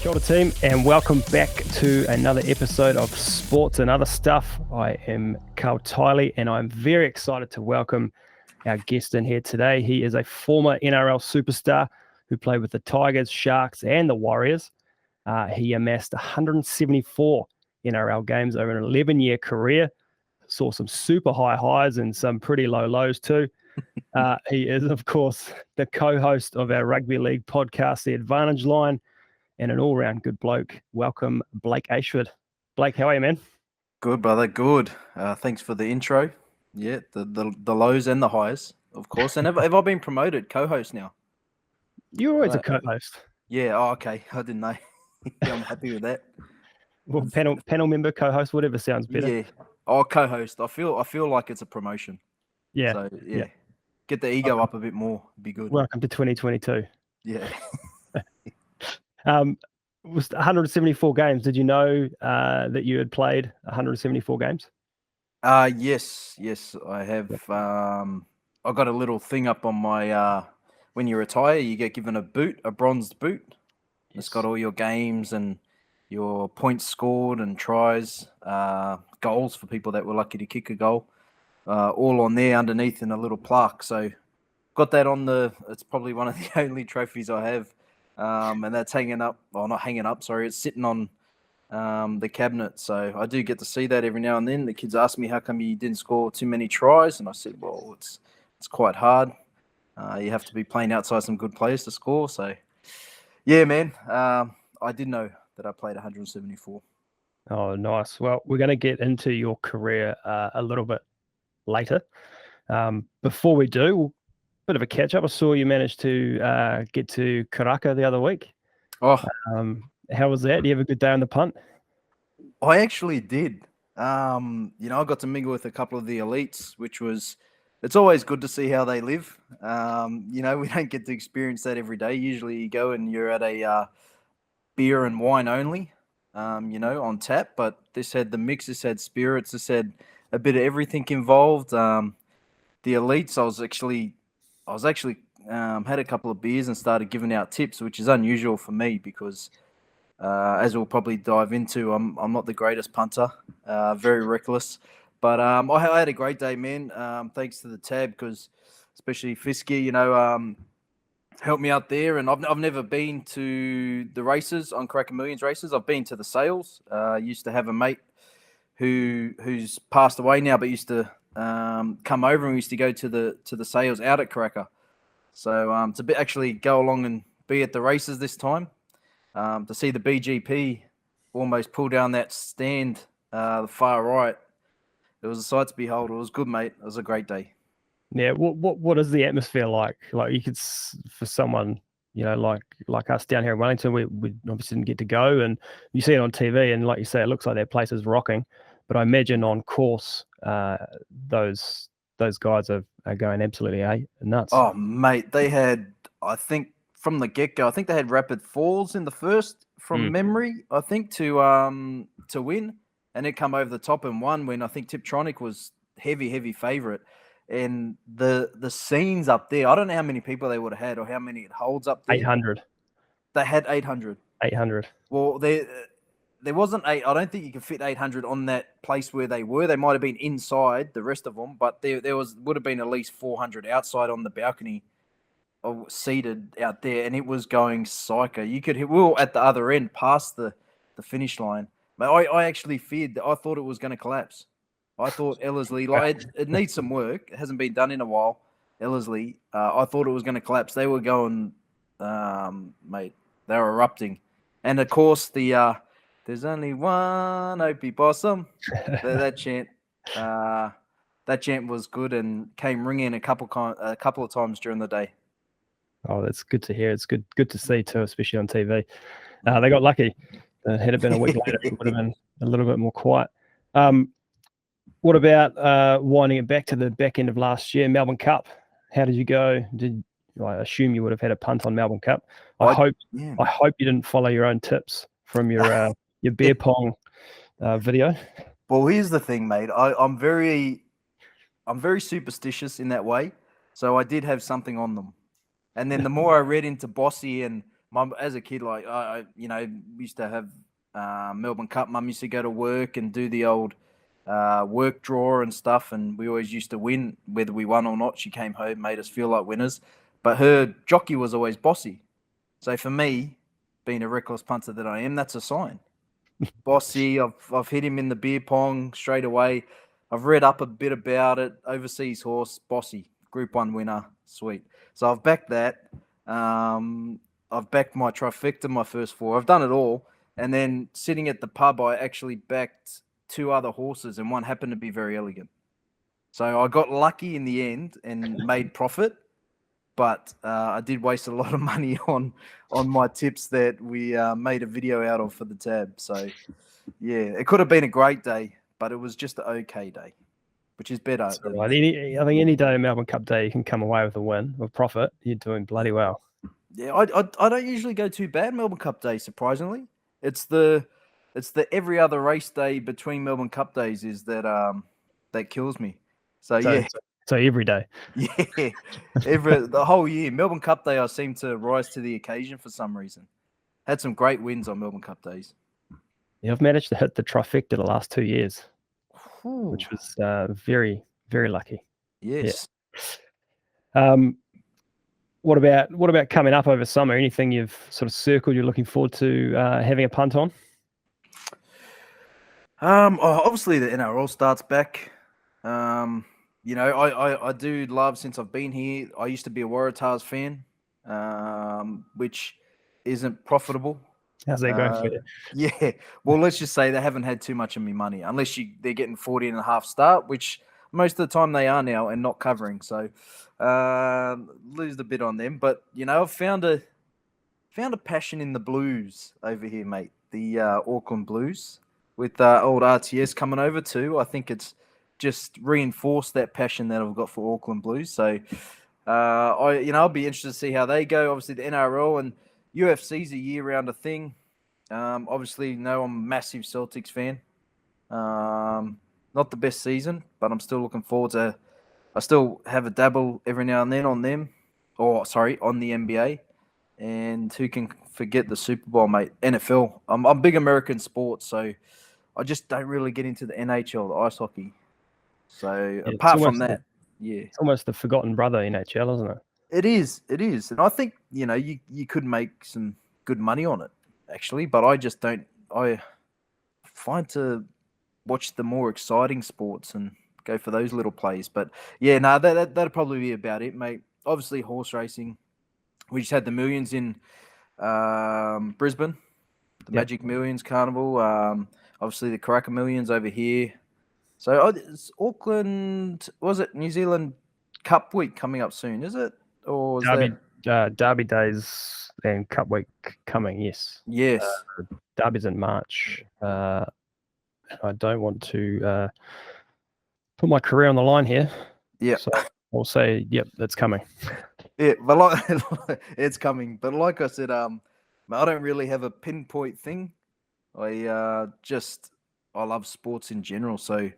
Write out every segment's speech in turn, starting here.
Kia ora team, and welcome back to another episode of Sports and Other Stuff. I am Karl, and I'm very excited to welcome our guest in here today. He is a former NRL superstar who played with the Tigers, Sharks, and the Warriors. He amassed 174 NRL games over an 11-year career. Saw some super high highs and some pretty low lows too. He is, of course, the co-host of our rugby league podcast, The Advantage Line, and an all-round good bloke. Welcome, Blake Ayshford. Blake, how are you, man? Good, brother. Good. Thanks for the intro. Yeah, the lows and the highs, of course. And have I been promoted co-host now? You're always a co-host. Yeah. Oh, okay. I didn't know. Yeah, I'm happy with that. Well, panel member, co-host, whatever sounds better. Yeah. Oh, co-host. I feel like it's a promotion. Yeah. So yeah. Get the ego up a bit more. Be good. Welcome to 2022. Yeah. It was 174 games. Did you know that you had played 174 games? Yes, I have. I got a little thing up on my. When you retire, you get given a boot, a bronzed boot. Yes. It's got all your games and your points scored and tries, goals for people that were lucky to kick a goal, all on there underneath in a little plaque. So got that on it's probably one of the only trophies I have. And that's hanging up, not hanging up, sorry, it's sitting on the cabinet. So I do get to see that every now and then. The kids ask me, how come you didn't score too many tries? And I said, well, it's quite hard. You have to be playing outside some good players to score. So, yeah, man, I did know that I played 174. Oh, nice. Well, we're going to get into your career a little bit later. Before we do, bit of a catch up. I saw you managed to get to Karaka the other week. Oh, how was that? Do you have a good day on the punt? I actually did. I got to mingle with a couple of the elites, which was, it's always good to see how they live. We don't get to experience that every day. Usually you go and you're at a beer and wine only, on tap. But this had the mix, this had spirits, this had a bit of everything involved. The elites, I was actually had a couple of beers and started giving out tips, which is unusual for me because, as we'll probably dive into, I'm not the greatest punter, very reckless. But I had a great day, man. Thanks to the tab, because especially Fisky, helped me out there. And I've never been to the races on Karaka Millions races. I've been to the sales. Used to have a mate who's passed away now, but used to come over, and we used to go to the sales out at Karaka. So to actually go along and be at the races this time, to see the BGP almost pull down that stand, the far right, it was a sight to behold. It was good, mate. It was a great day. Yeah. What is the atmosphere like? Like, you could, for someone, like us down here in Wellington, we obviously didn't get to go, and you see it on TV, and like you say, it looks like that place is rocking. But I imagine on course, those guys are going absolutely nuts. Oh, mate, they had, I think from the get-go, I think they had rapid falls in the first from memory, I think, to win, and it come over the top and won when I think Tiptronic was heavy favourite. And the scenes up there, I don't know how many people they would have had or how many it holds up there. 800. They had 800. 800. Well, there wasn't I don't think you could fit 800 on that place where they were. They might have been inside, the rest of them, but there would have been at least 400 outside on the balcony, seated out there, and it was going psycho. We were at the other end, past the finish line. But I actually feared that. I thought it was going to collapse. I thought Ellerslie, it needs some work. It hasn't been done in a while. Ellerslie, I thought it was going to collapse. They were going, mate, they were erupting. And of course, there's only one Opie Possum. that chant was good and came ringing a couple of times during the day. Oh, that's good to hear. It's good to see too, especially on TV. They got lucky. Had it been a week later, it would have been a little bit more quiet. What about winding it back to the back end of last year, Melbourne Cup? How did you go? I assume you would have had a punt on Melbourne Cup. I hope you didn't follow your own tips from your beer pong video. Well, here's the thing, mate. I'm very superstitious in that way. So I did have something on them. And then the more I read into Bossy and as a kid, like we used to have Melbourne Cup. Mum used to go to work and do the old work draw and stuff, and we always used to win, whether we won or not. She came home, made us feel like winners, but her jockey was always bossy. So for me, being a reckless punter that I am, that's a sign. Bossy. I've hit him in the beer pong straight away. I've read up a bit about it. Overseas horse, bossy, Group 1 winner, sweet. So I've backed that. I've backed my trifecta, my first four. I've done it all. And then sitting at the pub, I actually backed two other horses, and one happened to be very elegant. So I got lucky in the end and made profit. But I did waste a lot of money on my tips that we made a video out of for the tab. So, yeah, it could have been a great day, but it was just an okay day, which is better. Right. I think any day of Melbourne Cup day, you can come away with a win, with profit. You're doing bloody well. Yeah, I don't usually go too bad Melbourne Cup day, surprisingly. It's the every other race day between Melbourne Cup days is that that kills me. So yeah. So every day. Yeah, the whole year. Melbourne Cup Day, I seem to rise to the occasion for some reason. Had some great wins on Melbourne Cup days. Yeah, I've managed to hit the trifecta the last 2 years, which was very, very lucky. Yes. Yeah. What about coming up over summer? Anything you've sort of circled you're looking forward to having a punt on? Obviously the NRL starts back. I do love, since I've been here, I used to be a Waratahs fan, which isn't profitable. How's that going for you? Yeah. Well, let's just say they haven't had too much of my money, unless they're getting 40.5 start, which most of the time they are now, and not covering. So lose a bit on them. But, I've found a passion in the Blues over here, mate. The Auckland Blues, with old RTS coming over too. I think it's just reinforced that passion that I've got for Auckland Blues. So, I'll be interested to see how they go. Obviously, the NRL and UFC's a year-round thing. Obviously, I'm a massive Celtics fan. Not the best season, but I'm still looking forward to. I still have a dabble every now and then on them, on the NBA. And who can forget the Super Bowl, mate? NFL. I'm big American sports, so I just don't really get into the NHL, the ice hockey. So apart from that, it's almost the forgotten brother NHL, isn't it? It is, and I think you could make some good money on it, actually. But I just don't. I find to watch the more exciting sports and go for those little plays. But yeah, no, that'd probably be about it, mate. Obviously, horse racing. We just had the Millions in Brisbane, the Magic Millions Carnival. Obviously, the Karaka Millions over here. So it's Auckland, was it New Zealand Cup week coming up soon, is it? Or is Derby days and Cup week coming, yes. Yes. Derby's in March. I don't want to put my career on the line here. Yeah. So I'll say, yep, that's coming. Yeah, but it's coming. But like I said, I don't really have a pinpoint thing. I love sports in general. So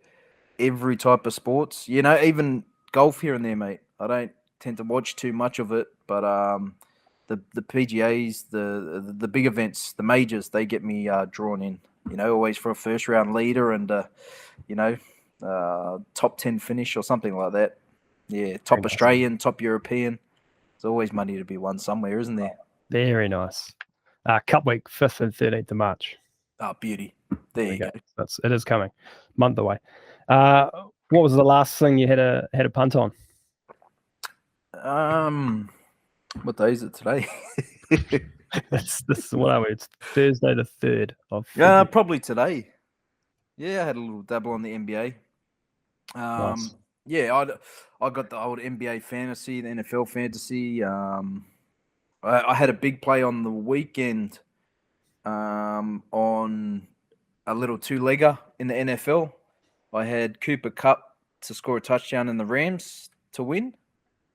every type of sports, even golf here and there, mate. I don't tend to watch too much of it, but the PGAs, the big events, the majors, they get me drawn in. Always for a first round leader and top 10 finish or something like that. Yeah, top Australian, top European. There's always money to be won somewhere, isn't there? Very nice. Cup week, 5th and 13th of March. Oh, beauty. There you go. It is coming. Month away. What was the last thing you had a punt on? What day is it today? This is what are we? It's Thursday the 3rd of February. Probably today. Yeah, I had a little dabble on the NBA. Nice. Yeah, I got the old NBA fantasy, the NFL fantasy. I had a big play on the weekend on a little two-legger in the NFL. I had Cooper Kupp to score a touchdown and the Rams to win,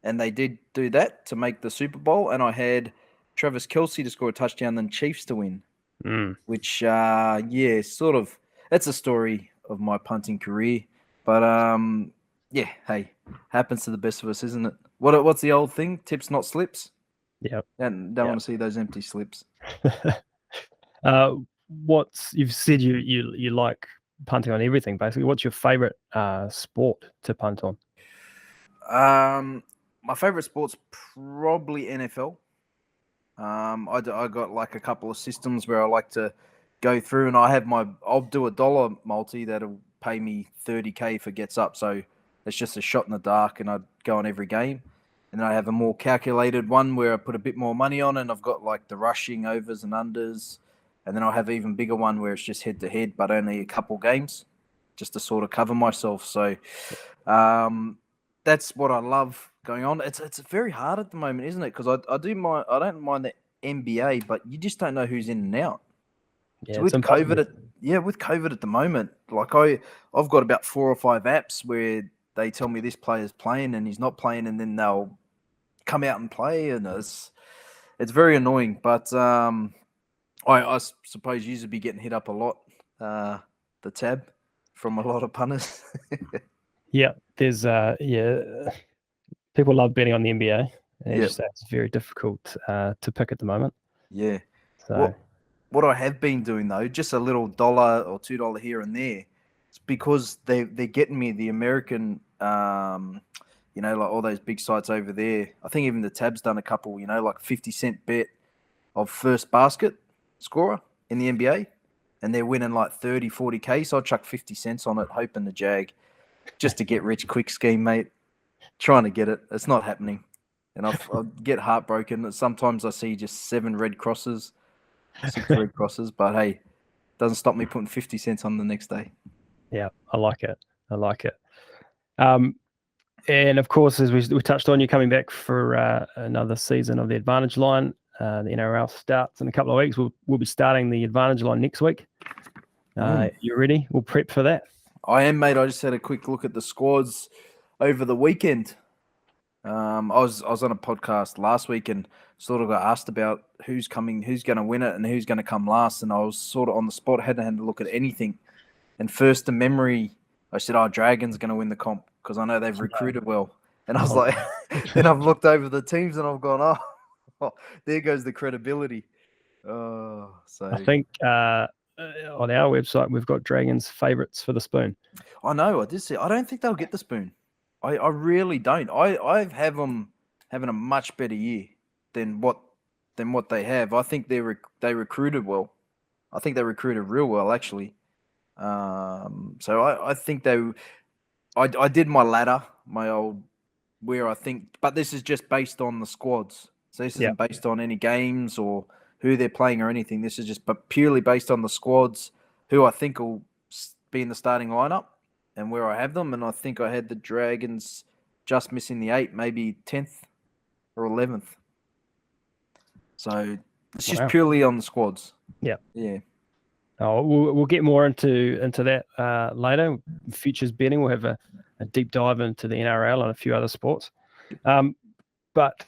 and they did do that to make the Super Bowl. And I had Travis Kelce to score a touchdown and Chiefs to win, which, sort of, that's a story of my punting career. But, yeah, hey, happens to the best of us, isn't it? What's the old thing? Tips, not slips? Yeah. And don't Yeah. want to see those empty slips. What's you've said you like punting on everything basically. What's your favorite sport to punt on? My favorite sport's probably NFL. I got like a couple of systems where I like to go through, and I'll do a dollar multi that'll pay me 30K if it gets up. So it's just a shot in the dark, and I go on every game. And then I have a more calculated one where I put a bit more money on, and I've got like the rushing overs and unders. And then I'll have an even bigger one where it's just head to head, but only a couple games, just to sort of cover myself. So um, that's what I love going on. It's very hard at the moment, isn't it? Because I don't mind the NBA, but you just don't know who's in and out. Yeah, So it's with COVID, impossible. with COVID at the moment, like I've got about 4 or 5 apps where they tell me this player's playing and he's not playing, and then they'll come out and play, and it's very annoying. But I suppose you would be getting hit up a lot, the tab from a lot of punters. Yeah, there's people love betting on the NBA, and they Yeah, just say it's very difficult to pick at the moment. yeah. So What I have been doing though, just a little dollar or $2 here and there, it's because they're getting me the American, like all those big sites over there. I think even the Tab's done a couple, like 50 cent bet of first basket scorer in the NBA, and they're winning like 30, 40K. So I chuck 50 cents on it, hoping the Jag, just to get rich quick scheme, mate. Trying to get it, it's not happening, and I get heartbroken. Sometimes I see just 7 red crosses, 6 red crosses, but hey, doesn't stop me putting 50 cents on the next day. yeah, I like it. I like it. And of course, as we touched on, you're coming back for another season of the Advantage Line. The NRL starts in a couple of weeks. We'll be starting the Advantage Line next week. You ready? We'll prep for that. I am, mate. I just had a quick look at the squads over the weekend. I was on a podcast last week and sort of got asked about who's going to win it, and who's going to come last. And I was sort of on the spot, hadn't to look at anything. And first to memory, I said, "Oh, Dragons going to win the comp because I know they've recruited well." And I was like, then I've looked over the teams and I've gone, "Oh, there goes the credibility." Oh, so I think on our website we've got Dragons favourites for the spoon. I know. I did see. I don't think they'll get the spoon. I really don't. I have them having a much better year than what they have. I think they recruited well. I think they recruited real well, actually. So I think I did my ladder, my old, where I think, but this is just based on the squads. So this isn't based on any games or who they're playing or anything. This is just but purely based on the squads, who I think will be in the starting lineup and where I have them. And I think I had the Dragons just missing the 8, maybe 10th or 11th. So it's just purely on the squads. Yeah. Yeah. Oh, we'll get more into that later. Futures betting, we'll have a deep dive into the NRL and a few other sports. But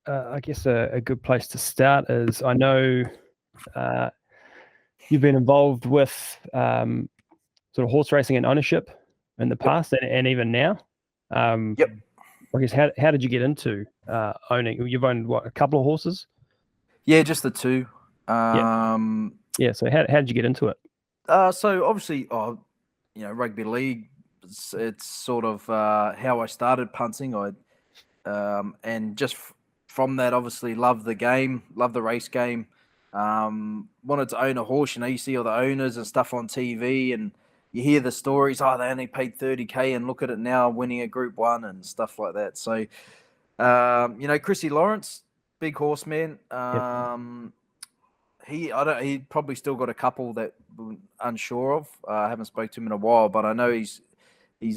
I guess a good place to start is, I know you've been involved with sort of horse racing and ownership in the past and even now. Yep. I guess how did you get into owning? You've owned a couple of horses? Yeah, just the 2. Yeah. So how did you get into it? So obviously, rugby league. It's sort of how I started punting. And just from that, obviously, love the game, love the race game. Wanted to own a horse. You see all the owners and stuff on TV, and you hear the stories. Oh, they only paid 30K, and look at it now, winning a Group 1 and stuff like that. So, Chrissy Lawrence, big horseman. He probably still got a couple that we're unsure of. I haven't spoke to him in a while, but I know he's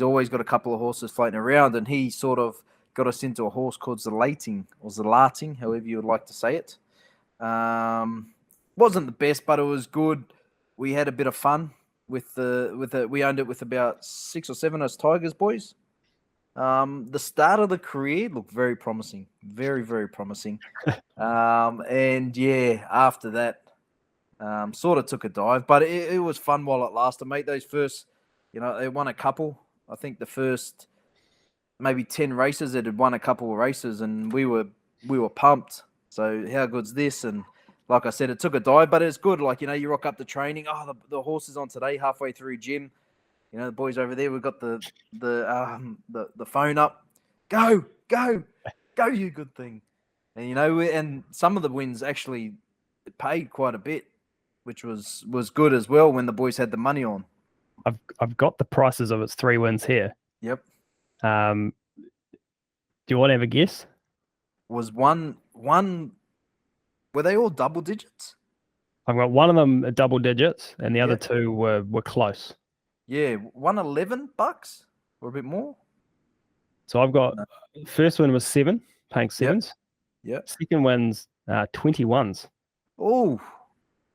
always got a couple of horses floating around, and he sort of got us into a horse called Zalating or Zalating, however you would like to say it. Wasn't the best, but it was good. We had a bit of fun with we owned it with about 6 or 7 us Tigers boys. The start of the career looked very promising, very, very promising. And yeah, after that, sort of took a dive, but it was fun while it lasted, mate. Those first, they won a couple. I think the first maybe 10 races, it had won a couple of races, and we were pumped. So how good's this? And like I said, it took a dive, but it's good. Like, you rock up to training. Oh, the horse is on today, halfway through gym. The boys over there, we've got the phone up. Go, you good thing. And, and some of the wins actually paid quite a bit, which was good as well when the boys had the money on. I've got the prices of its 3 wins here. Yep. Do you want to have a guess? Was one were they all double digits? I've got one of them at double digits, and the other 2 were close. Yeah, $111 or a bit more. So I've got first one was 7, paying 7s. Yep. Second one's 21s. Oh,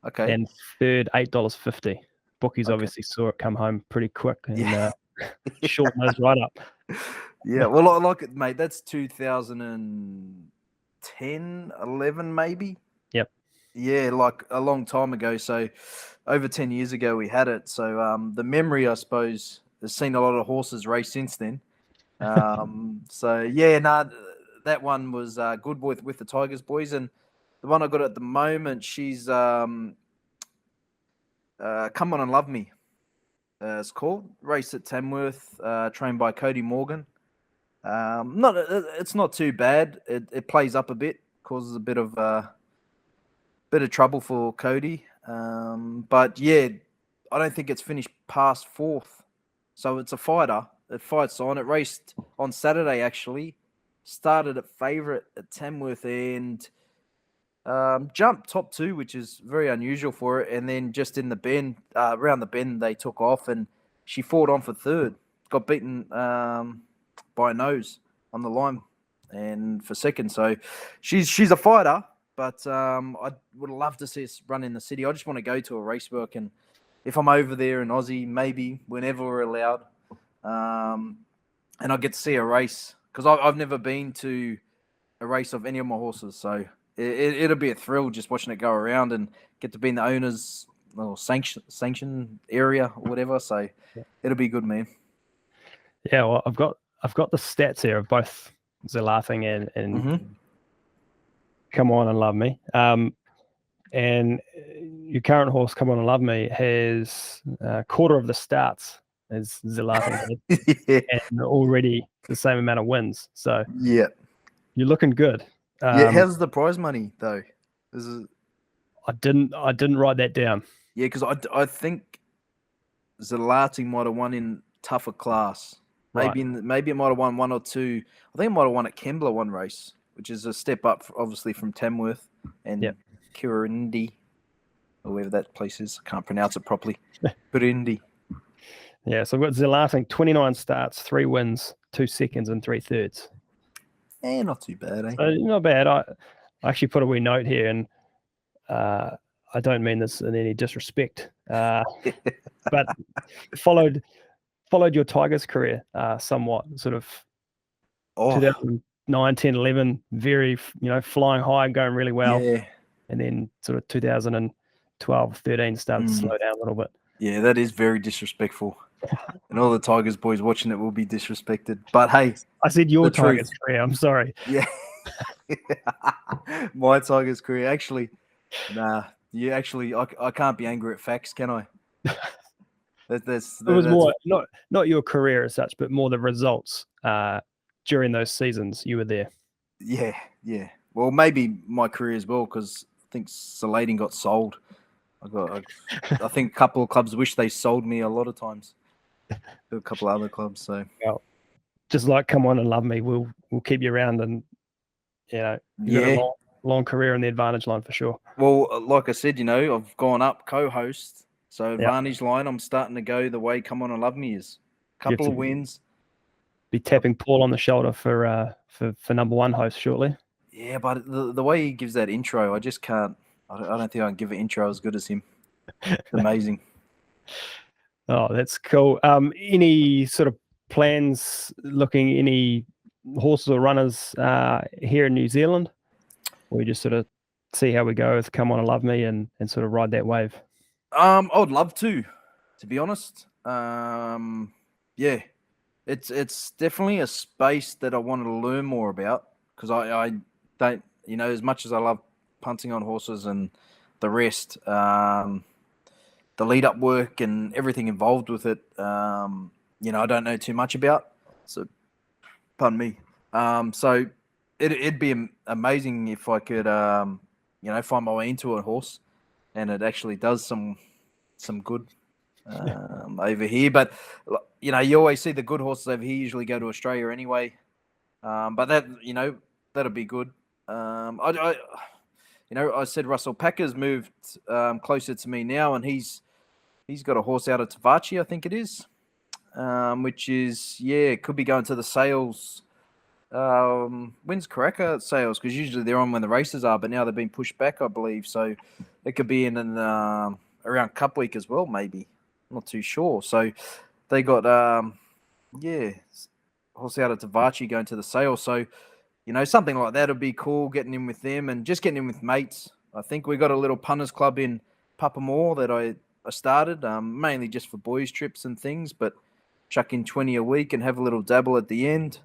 okay. And third $8.50. Bookies obviously saw it come home pretty quick and short those right up. Yeah, well, I like it, mate. That's 2010, 11, maybe. Yep. Yeah, like a long time ago. So over 10 years ago we had it. So the memory, I suppose, has seen a lot of horses race since then. So yeah, that one was good with the Tigers boys, and the one I got at the moment, she's Come On and Love Me. It's called, race at Tamworth, trained by Cody Morgan. It's not too bad. It plays up a bit, causes a bit of trouble for Cody. But yeah, I don't think it's finished past 4th. So it's a fighter. It fights on. It raced on Saturday, actually. Started at favourite at Tamworth and jumped top 2, which is very unusual for it. And then just in the bend, around the bend, they took off and she fought on for 3rd. Got beaten by a nose on the line and for 2nd. So she's a fighter, but I would love to see us run in the city. I just want to go to a race work, and if I'm over there in Aussie, maybe whenever we're allowed, and I get to see a race, because I've never been to a race of any of my horses. So it'll be a thrill just watching it go around and get to be in the owner's little sanction area or whatever. So it'll be good, man. Yeah, well, I've got the stats here of both Zelathing and Come On and Love Me. And your current horse, Come On and Love Me, has a quarter of the starts as Zelathing did, and already the same amount of wins. So yeah, you're looking good. How's the prize money though? I didn't write that down. Yeah, because I think Zelathing might have won in tougher class. Maybe it might have won 1 or 2. I think it might have won at Kembla one race, which is a step up, obviously, from Tamworth and Kirindi, or wherever that place is. I can't pronounce it properly. Kirindi. Yeah, so I've got Zelathing, 29 starts, 3 wins, 2 seconds, and 3 thirds. Not too bad, eh? So not bad. I actually put a wee note here, and I don't mean this in any disrespect, but followed your Tigers career somewhat, sort of 2009, 10, 11, very, flying high, going really well. Yeah. And then sort of 2012, 13 started to slow down a little bit. Yeah, that is very disrespectful. And all the Tigers boys watching it will be disrespected. But hey, I said your Tigers career. I'm sorry. Yeah. My Tigers career. Actually, nah. You actually, I can't be angry at facts, can I? It was more not your career as such, but more the results during those seasons you were there. Yeah. Well, maybe my career as well, because I think Saladin got sold. I think a couple of clubs wish they sold me a lot of times. A couple of other clubs. So just like Come On and Love Me, we'll keep you around, and you've got a long career in the Advantage line for sure. Well, like I said, I've gone up co-host. So Advantage line, I'm starting to go the way Come On and Love Me is. Couple of wins. Be tapping Paul on the shoulder for number 1 host shortly. Yeah, but the way he gives that intro, I just can't. I don't think I can give an intro as good as him. It's amazing. Oh, that's cool. Any sort of plans looking, any horses or runners here in New Zealand? Or we just sort of see how we go with Come On and Love Me and sort of ride that wave? I would love to be honest. Yeah, it's definitely a space that I wanted to learn more about, because I don't as much as I love punting on horses and the rest, the lead up work and everything involved with it, I don't know too much about. So, pardon me. So it'd be amazing if I could, find my way into a horse, and it actually does some good over here. But you always see the good horses over here usually go to Australia anyway. But that'll be good. I said Russell Packer's moved closer to me now, and he's got a horse out of Tavachi, I think it is, which is could be going to the sales. When's Karaka sales? Because usually they're on when the races are, but now they've been pushed back, I believe. So it could be in around Cup Week as well, maybe. I'm not too sure. So they got horse out of Tavachi going to the sale. So something like that would be cool, getting in with them and just getting in with mates. I think we got a little punters club in Papamoor that I started, mainly just for boys' trips and things, but chuck in 20 a week and have a little dabble at the end.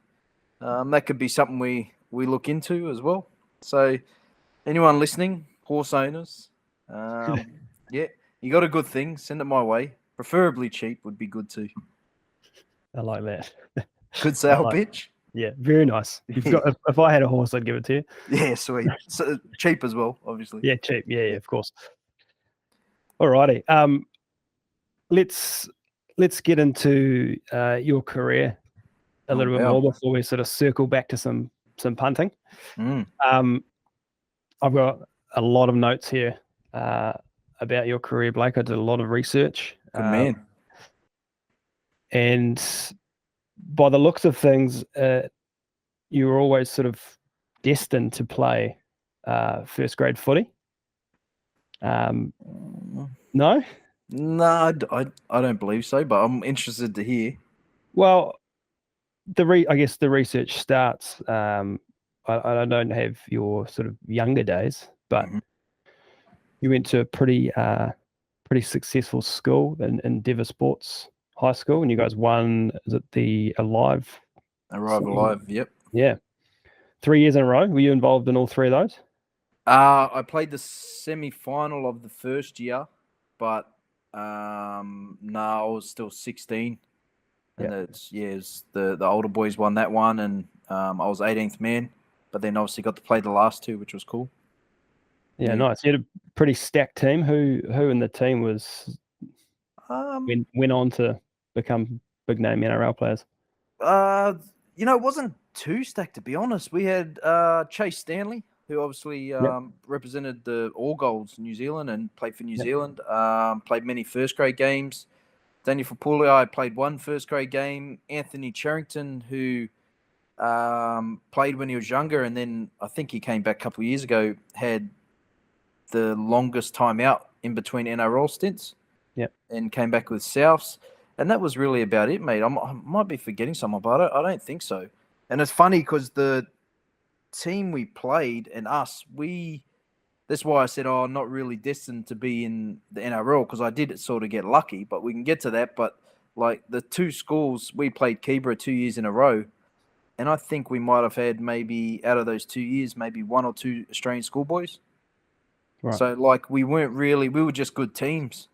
That could be something we look into as well. So anyone listening, horse owners, you got a good thing, send it my way. Preferably cheap would be good too. I like that. Good sale pitch. Yeah, very nice. If I had a horse, I'd give it to you. Yeah, sweet. So, cheap as well, obviously. Yeah, cheap. Yeah, of course. Alrighty. Let's get into your career a little bit more before we sort of circle back to some punting. I've got a lot of notes here about your career, Blake. I did a lot of research. Good man. And by the looks of things, you were always sort of destined to play first grade footy. No? No, I don't believe so, but I'm interested to hear. Well, I guess the research starts. I don't have your sort of younger days, but you went to a pretty successful school in Endeavour Sports High School, and you guys won. Is it the Alive? Alive. Yep. Yeah. 3 years in a row. Were you involved in all three of those? I played the semi-final of the first year, but I was still 16. And it's the older boys won that one, and I was 18th man, but then obviously got to play the last two, which was cool. Yeah, nice. You had a pretty stacked team. Who in the team was went on to become big name NRL players? It wasn't too stacked, to be honest. We had Chase Stanley, who obviously represented the All Golds New Zealand and played for New Zealand. Played many first grade games. Daniel Fapuli played one first grade game. Anthony Charrington, who played when he was younger, and then I think he came back a couple of years ago, had the longest time out in between NRL stints. Yep. And came back with Souths. And that was really about it, mate. I might be forgetting someone, but I don't think so. And it's funny because the team we played and us, that's why I said, I'm not really destined to be in the NRL, because I did sort of get lucky, but we can get to that. But like the two schools, we played Keebra 2 years in a row. And I think we might have had maybe out of those 2 years, maybe one or two Australian schoolboys. Right. So like we were just good teams.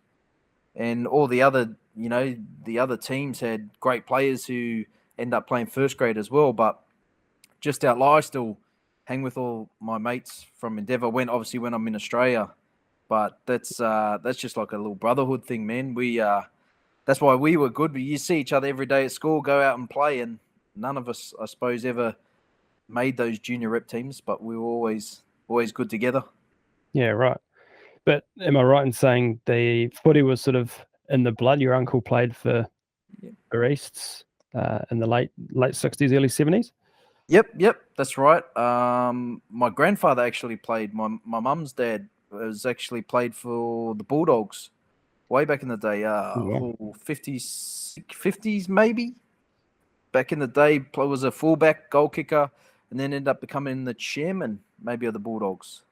And all the other, the other teams had great players who end up playing first grade as well. But just I still hang with all my mates from Endeavour when I'm in Australia. But that's just like a little brotherhood thing, man. That's why we were good. You see each other every day at school, go out and play, and none of us, I suppose, ever made those junior rep teams, but we were always good together. Yeah, right. But am I right in saying the footy was sort of in the blood? Your uncle played for Easts in the late 60s, early 70s? Yep, that's right. My grandfather actually played. My mum's dad was actually played for the Bulldogs way back in the day, 50s maybe. Back in the day, was a fullback, goal kicker, and then ended up becoming the chairman maybe of the Bulldogs.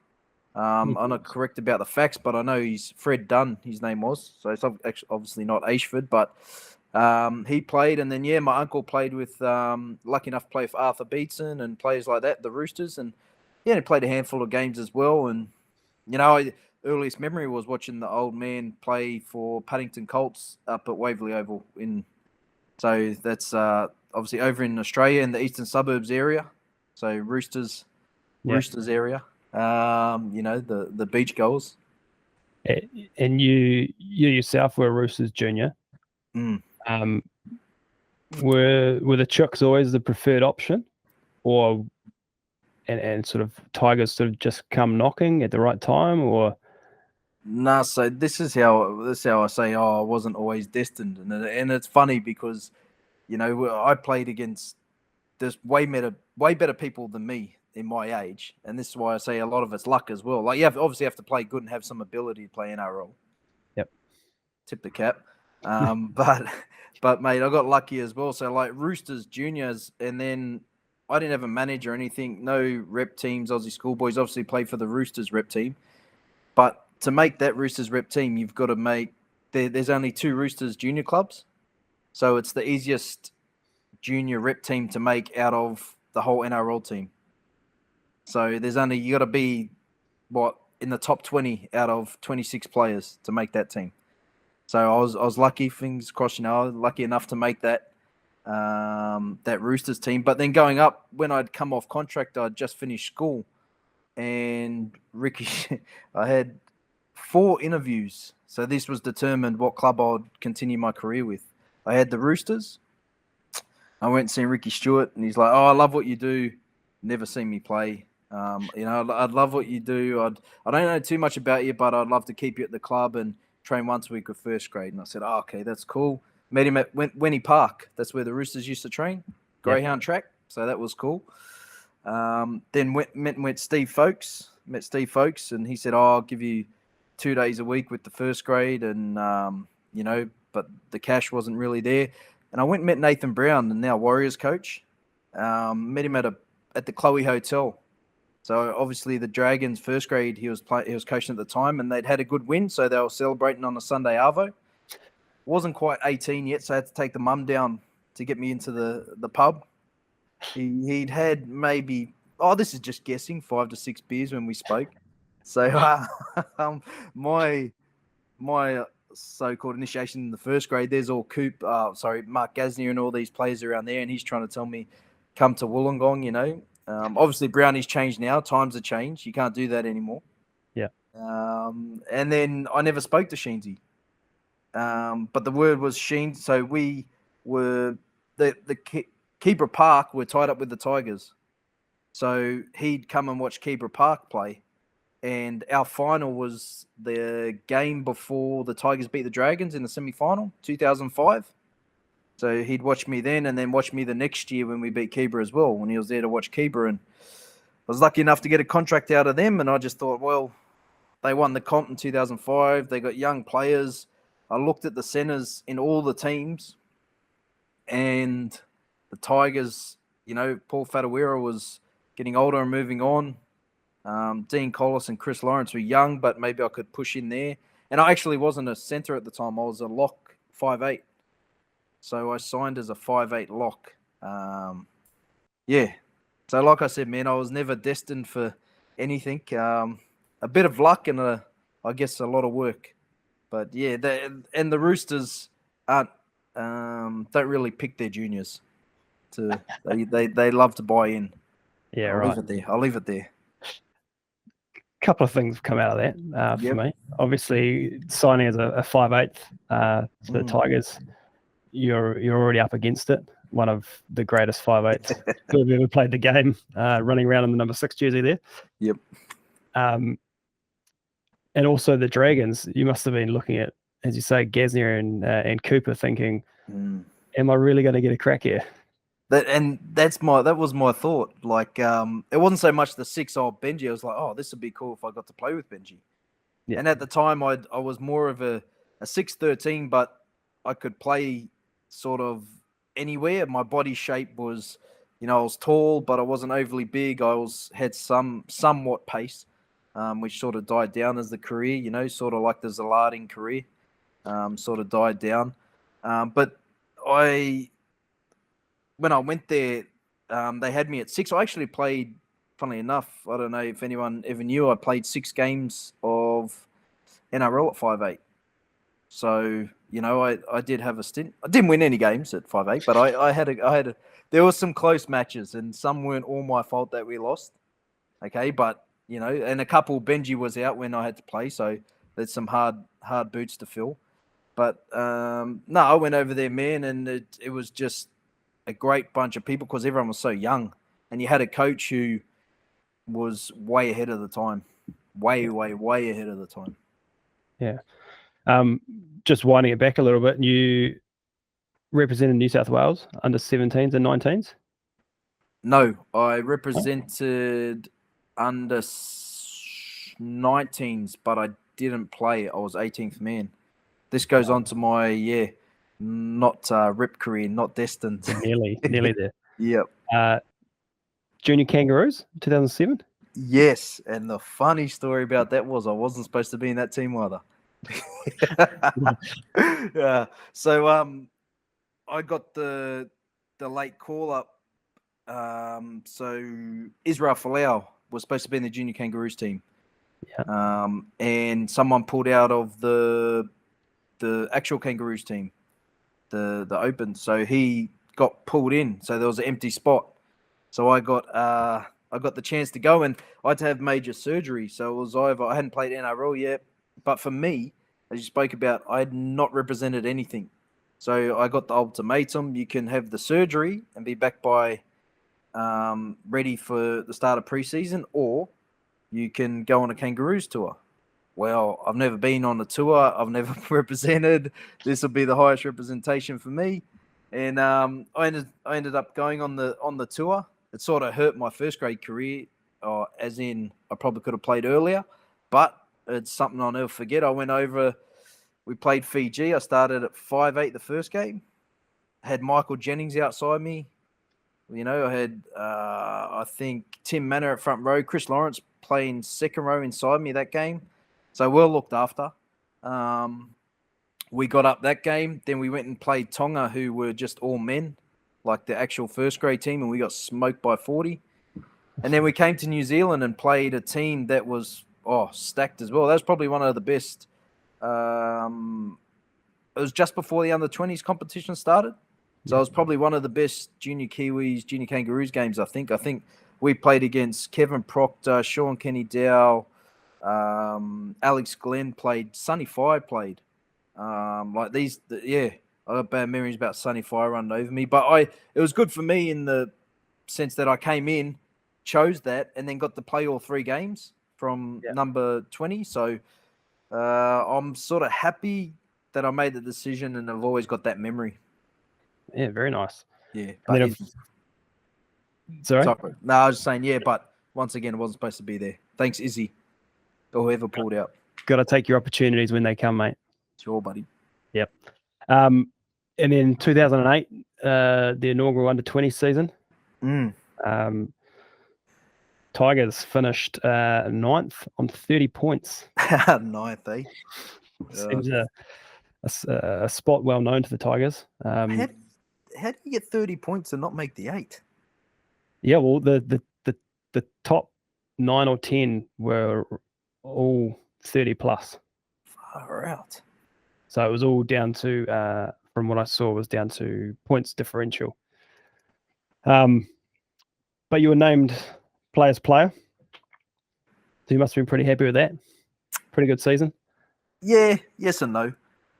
I'm not correct about the facts, but I know he's Fred Dunn, his name was. So it's obviously not Ayshford, but he played. And then, my uncle played with, lucky enough to play for Arthur Beetson and players like that, the Roosters. And yeah, he played a handful of games as well. And earliest memory was watching the old man play for Paddington Colts up at Waverley Oval. So that's obviously over in Australia in the eastern suburbs area. So Roosters area. The beach goals. And you yourself were a Roosters junior. Mm. Were the Chooks always the preferred option, or and sort of Tigers sort of just come knocking at the right time, or? Nah, so this is how I say, I wasn't always destined, and it's funny because, I played against there's way better people than me in my age, and this is why I say a lot of it's luck as well. Like you obviously have to play good and have some ability to play NRL. Yep. Tip the cap. But mate, I got lucky as well. So like Roosters juniors, and then I didn't have a manager or anything. No rep teams. Aussie schoolboys obviously played for the Roosters rep team, but to make that Roosters rep team, you've got to make there's only 2 Roosters junior clubs, so it's the easiest junior rep team to make out of the whole NRL team. So you got to be in the top 20 out of 26 players to make that team. So I was lucky, fingers crossed, lucky enough to make that Roosters team. But then going up, when I'd come off contract, I'd just finished school, and Ricky, I had 4 interviews. So this was determined what club I'd continue my career with. I had the Roosters. I went and seen Ricky Stewart, and he's like, "Oh, I love what you do. Never seen me play. I'd love what you do. I don't know too much about you, but I'd love to keep you at the club and train once a week with first grade." And I said, "Oh, okay, that's cool." Met him at Wenny Park. That's where the Roosters used to train, Greyhound track. So that was cool. Then met Steve Folkes. Met Steve Folkes, and he said, "Oh, I'll give you 2 days a week with the first grade," and but the cash wasn't really there. And I went and met Nathan Brown, the now Warriors coach. Met him at the Chloe Hotel. So obviously the Dragons first grade he was coaching at the time, and they'd had a good win, so they were celebrating on a Sunday arvo. Wasn't quite 18 yet, so I had to take the mum down to get me into the pub. He'd had maybe, this is just guessing, 5 to 6 beers when we spoke. So my so-called initiation in the first grade, there's all Mark Gasnier and all these players around there, and he's trying to tell me, come to Wollongong, obviously Brownie's changed now. Times have changed. You can't do that anymore. Yeah. And then I never spoke to Sheensy. But the word was Sheen. So we were the Keebra Park were tied up with the Tigers. So he'd come and watch Keebra Park play. And our final was the game before the Tigers beat the Dragons in the semi-final, 2005. So he'd watch me then, and then watch me the next year when we beat Keebra as well, when he was there to watch Keebra. And I was lucky enough to get a contract out of them, and I just thought, well, they won the comp in 2005. They got young players. I looked at the centres in all the teams, and the Tigers, Paul Fatawira was getting older and moving on. Dean Collis and Chris Lawrence were young, but maybe I could push in there. And I actually wasn't a centre at the time. I was a lock 5'8". So I signed as a 5'8" lock. So like I said, man, I was never destined for anything. A bit of luck and I guess a lot of work. But yeah, the Roosters aren't don't really pick their juniors. They love to buy in. Yeah, I'll leave it there. Couple of things come out of that for me. Obviously, signing as a 5'8" for the Tigers, you're already up against it. One of the greatest 5'8" who have ever played the game, running around in the number 6 jersey there. Yep. And also the Dragons, you must have been looking at, as you say, Gasnier and Cooper, thinking, "Am I really going to get a crack here?" That was my thought. Like, it wasn't so much the 6-old Benji. I was like, "Oh, this would be cool if I got to play with Benji." Yeah. And at the time, I was more of a 6'13", but I could play sort of anywhere. My body shape was, I was tall, but I wasn't overly big. I had somewhat pace, which sort of died down as the career. Sort of like the Zalarding career, sort of died down. But when I went there, they had me at 6. I actually played funnily enough, I don't know if anyone ever knew, I played 6 games of NRL at 5'8". So, I did have a stint. I didn't win any games at 5'8", but there were some close matches, and some weren't all my fault that we lost. Okay, but and a couple, Benji was out when I had to play, so there's some hard boots to fill. But no, I went over there, man, and it was just a great bunch of people because everyone was so young, and you had a coach who was way ahead of the time, way ahead of the time. Yeah. Just winding it back a little bit, you represented New South Wales under 17s and 19s? No, I represented under 19s, but I didn't play. I was 18th man. This goes on to my, not rep career, not destined. Nearly there. Yep. Junior Kangaroos, 2007? Yes, and the funny story about that was I wasn't supposed to be in that team either. Yeah. So I got the late call up. So Israel Folau was supposed to be in the Junior Kangaroos team. Yeah. And someone pulled out of the actual Kangaroos team, the Open. So he got pulled in. So there was an empty spot. So I got the chance to go, and I had to have major surgery. So it was over. I hadn't played NRL yet, but for me, as you spoke about, I had not represented anything. So I got the ultimatum: you can have the surgery and be back by ready for the start of preseason, or you can go on a Kangaroos tour. Well, I've never been on a tour. I've never represented. This will be the highest representation for me, and I ended up going on the tour. It sort of hurt my first grade career, as in I probably could have played earlier, but it's something I'll never forget. I went over. We played Fiji. I started at 5'8" the first game. Had Michael Jennings outside me. I had, I think, Tim Manor at front row, Chris Lawrence playing second row inside me that game. So well looked after. We got up that game. Then we went and played Tonga, who were just all men, like the actual first grade team, and we got smoked by 40. And then we came to New Zealand and played a team that was stacked as well. That was probably one of the best. It was just before the under-20s competition started. So it was probably one of the best junior Kiwis, junior Kangaroos games, I think. I think we played against Kevin Proctor, Sean Kenny Dow, Alex Glenn played, Sonny Fire played. I got bad memories about Sonny Fire running over me. But it was good for me in the sense that I came in, chose that, and then got to play all 3 games from number 20. So I'm sort of happy that I made the decision, and I've always got that memory. Yeah, very nice. Yeah. Sorry? No, I was just saying, but once again, I wasn't supposed to be there. Thanks, Izzy, or whoever pulled out. Got to take your opportunities when they come, mate. Sure, buddy. Yep. And then 2008, the inaugural under-20 season. Tigers finished 9th on 30 points. 9th, eh? Seems a spot well known to the Tigers. How do you get 30 points and not make the 8? Yeah, well, the top 9 or 10 were all 30 plus. Far out. So it was all down to, from what I saw, was down to points differential. But you were named Players Player. So you must have been pretty happy with that. Pretty good season. Yeah, yes and no.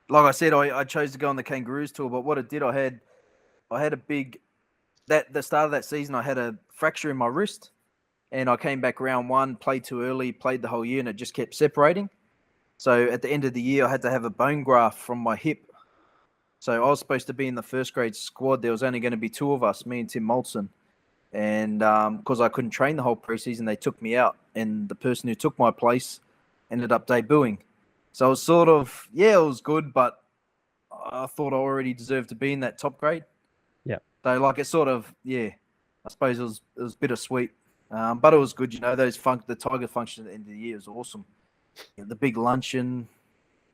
Like I said, I chose to go on the Kangaroos tour, but what it did, I had a big, the start of that season, I had a fracture in my wrist, and I came back round 1, played too early, played the whole year, and it just kept separating. So at the end of the year, I had to have a bone graft from my hip. So I was supposed to be in the first grade squad. There was only going to be 2 of us, me and Tim Molson. And because I couldn't train the whole preseason, they took me out. And the person who took my place ended up debuting. So it was sort of, it was good, but I thought I already deserved to be in that top grade. Yeah. So it sort of, I suppose it was bittersweet. But it was good, the Tiger function at the end of the year was awesome. The big luncheon,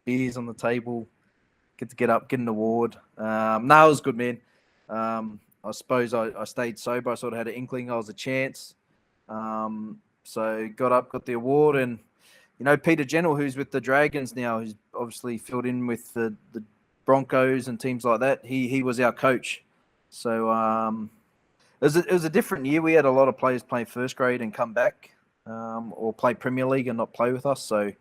beers on the table, get to get up, get an award. It was good, man. I suppose I stayed sober. I sort of had an inkling I was a chance. So got the award, and Peter Jennell, who's with the Dragons now, who's obviously filled in with the Broncos and teams like that. He was our coach. So it was a different year. We had a lot of players playing first grade and come back, or play Premier League and not play with us. So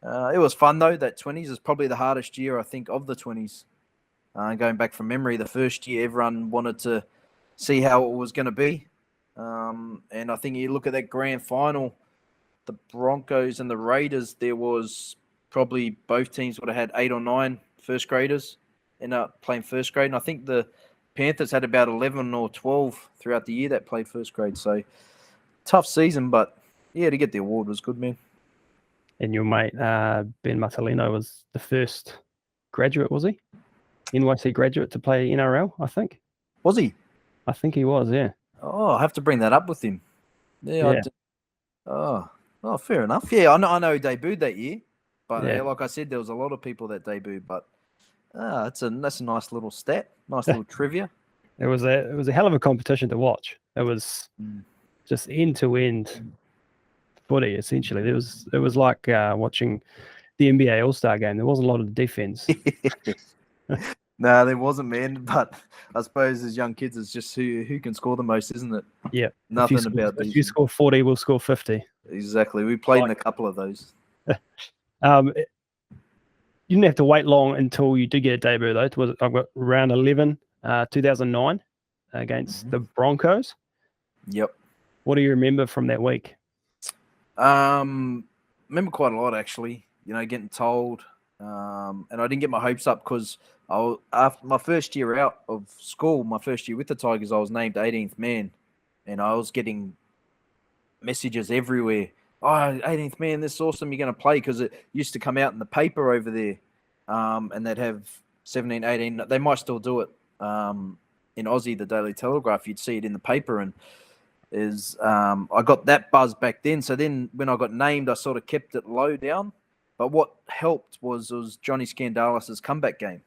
it was fun though. That 20s is probably the hardest year I think of the 20s. Going back from memory, the first year everyone wanted to see how it was going to be, and I think you look at that grand final, the Broncos and the Raiders. There was probably both teams would have had 8 or 9 first graders end up playing first grade, and I think the Panthers had about 11 or 12 throughout the year that played first grade. So tough season, but yeah, to get the award was good, man. And your mate Ben Matalino was the first graduate, was he? NYC graduate to play NRL, I think. Was he? I think he was, yeah. Oh, I have to bring that up with him. Yeah. Oh, fair enough. Yeah, I know he debuted that year, but Yeah. like I said, there was a lot of people that debuted. But that's a nice little stat, nice little trivia. It was a hell of a competition to watch. It was just end to end footy essentially. It was like watching the NBA All-Star game. There wasn't a lot of defense. No, there wasn't, man. But I suppose as young kids, it's just who can score the most, isn't it? Yeah. Nothing about these. If you score 40, we'll score 50. Exactly. We played in a couple of those. You didn't have to wait long until you did get a debut, though. I've got round 11, 2009, against the Broncos. Yep. What do you remember from that week? Remember quite a lot, actually. Getting told, and I didn't get my hopes up because after my first year out of school, my first year with the Tigers, I was named 18th man, and I was getting messages everywhere. Oh, 18th man, this is awesome. You're going to play, because it used to come out in the paper over there, and they'd have 17, 18. They might still do it in Aussie, the Daily Telegraph. You'd see it in the paper, and I got that buzz back then. So then when I got named, I sort of kept it low down. But what helped was Johnny Skandalis' comeback game.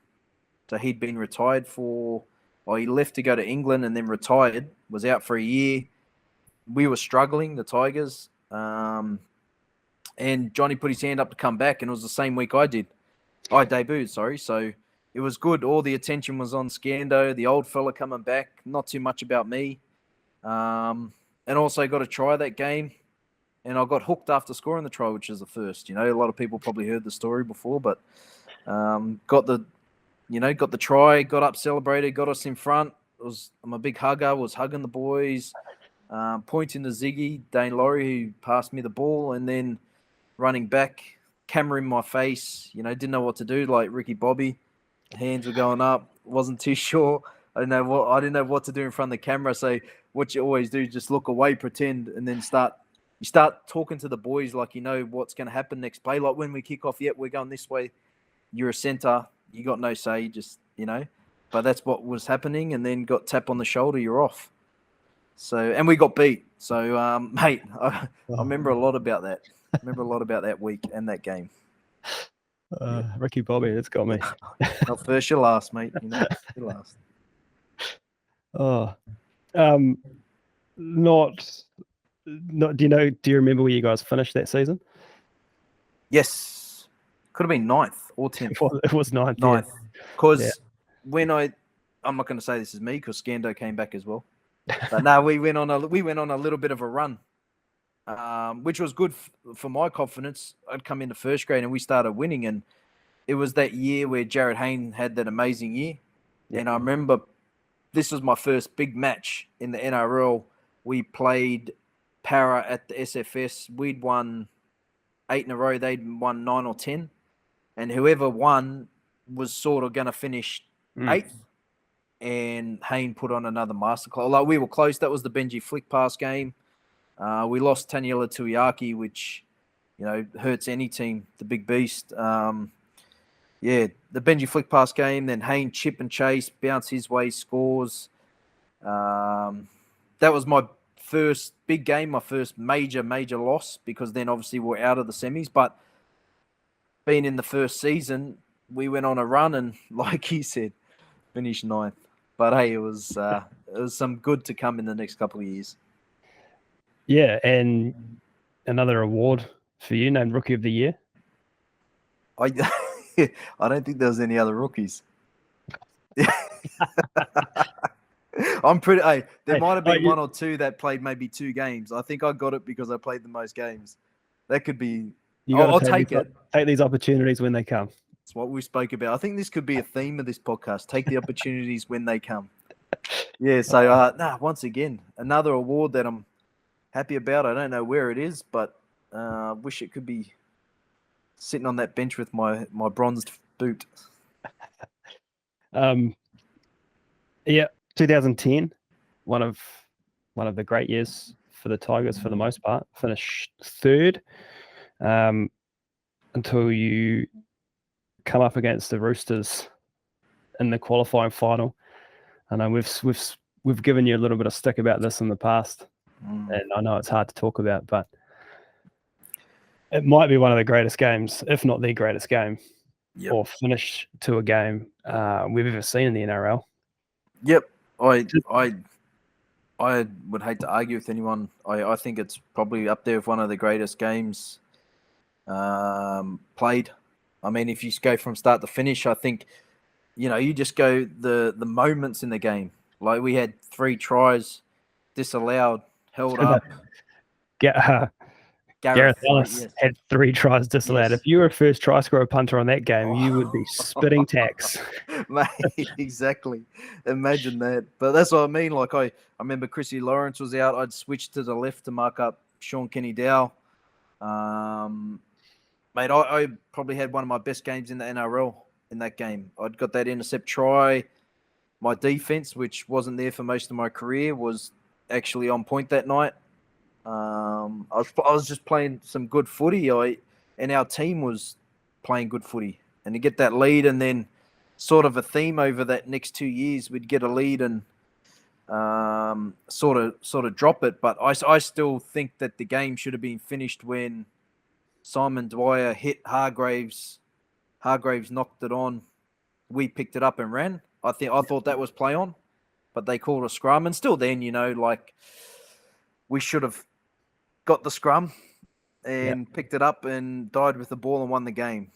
So he'd been retired he left to go to England and then retired, was out for a year. We were struggling, the Tigers. And Johnny put his hand up to come back, and it was the same week I debuted, sorry. So it was good. All the attention was on Scando, the old fella coming back, not too much about me. And also got to try that game. And I got hooked after scoring the try, which is the first. A lot of people probably heard the story before, but got the try, got up, celebrated, got us in front. I'm a big hugger, was hugging the boys, pointing to Ziggy, Dane Laurie, who passed me the ball, and then running back, camera in my face, didn't know what to do, like Ricky Bobby. Hands were going up, wasn't too sure. I didn't know what to do in front of the camera. So what you always do, just look away, pretend, and then you start talking to the boys like what's going to happen next play. Like when we kick off, we're going this way. You're a centre. You got no say, just, But that's what was happening, and then got tap on the shoulder, you're off. So, and we got beat. So, mate, I remember a lot about that. I remember a lot about that week and that game. Ricky Bobby, that's got me. Not first, you're last, mate. You're last. Oh, not. Do you remember where you guys finished that season? Yes, could have been 9th or 10th. It was 9th. 9th, because when I'm not going to say this is me, because Scando came back as well. But no, we went on a little bit of a run, which was good for my confidence. I'd come into first grade and we started winning, and it was that year where Jared Hayne had that amazing year. Yeah. And I remember this was my first big match in the NRL. We played Para at the SFS. We'd won 8 in a row. They'd won 9 or 10. And whoever won was sort of going to finish 8th. And Hayne put on another masterclass. Like, we were close. That was the Benji flick pass game. We lost Taniela Tuiaki, which, hurts any team, the big beast. The Benji flick pass game. Then Hayne chip and chase, bounce his way, scores. That was my first big game, my first major loss, because then obviously we're out of the semis. But being in the first season, we went on a run, and like he said, finished 9th. But hey, it was some good to come in the next couple of years. Yeah, and another award for you named Rookie of the Year. I I don't think there was any other rookies. I'm pretty. Hey, there might have been one or two that played maybe 2 games. I think I got it because I played the most games. That could be. I'll take it. Take these opportunities when they come. It's what we spoke about. I think this could be a theme of this podcast. Take the opportunities when they come. Yeah. So, once again, another award that I'm happy about. I don't know where it is, but wish it could be sitting on that bench with my bronzed boot. Yeah, 2010, one of the great years for the Tigers for the most part. Finished third until you come up against the Roosters in the qualifying final. I know we've given you a little bit of stick about this in the past, and I know it's hard to talk about, but it might be one of the greatest games, if not the greatest game, or finish to a game we've ever seen in the NRL. Yep, I would hate to argue with anyone. I think it's probably up there with one of the greatest games played. I mean, if you go from start to finish, I think, you just go the moments in the game. Like we had 3 tries disallowed, held up. Gareth Ellis had 3 tries disallowed. Yes. If you were a first try scorer punter on that game, you would be spitting tacks. Mate, exactly. Imagine that. But that's what I mean. Like I remember Chrissy Lawrence was out. I'd switched to the left to mark up Sean Kenny-Dow. Mate, I probably had one of my best games in the NRL in that game. I'd got that intercept try. My defense, which wasn't there for most of my career, was actually on point that night. I was just playing some good footy, and our team was playing good footy. And to get that lead, and then sort of a theme over that next 2 years, we'd get a lead and sort of drop it. But I still think that the game should have been finished when Simon Dwyer hit Hargraves. Hargraves knocked it on. We picked it up and ran. I thought that was play on, but they called a scrum. And still then, we should have got the scrum and picked it up and died with the ball and won the game.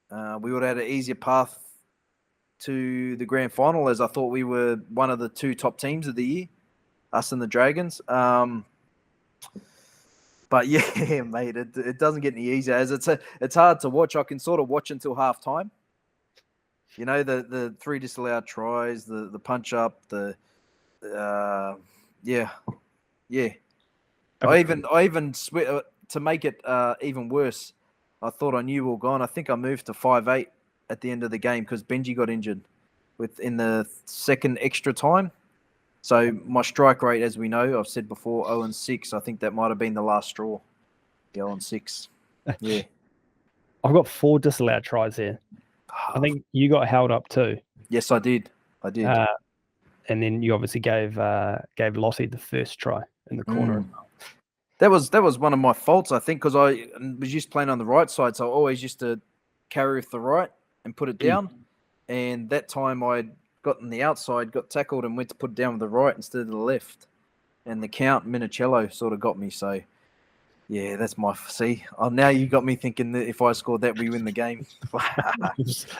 We would have had an easier path to the grand final, as I thought we were one of the 2 top teams of the year, us and the Dragons. But yeah, mate, it doesn't get any easier. As it's hard to watch. I can sort of watch until half time. The 3 disallowed tries, the punch up, yeah. I even to make it even worse, I thought I knew we were gone. I think I moved to 5'8" at the end of the game because Benji got injured in the second extra time. So my strike rate, as we know, I've said before, 0-6. I think that might have been the last straw. 0-6. Yeah. I've got 4 disallowed tries here. I think you got held up too. Yes, I did. And then you obviously gave Lottie the first try in the corner. That was one of my faults, I think, because I was used to playing on the right side, so I always used to carry with the right and put it down. And that time I'd got on the outside, got tackled, and went to put it down with the right instead of the left. And the count, Minicello, sort of got me. So, yeah, that's my... See, now you got me thinking that if I scored that, we win the game.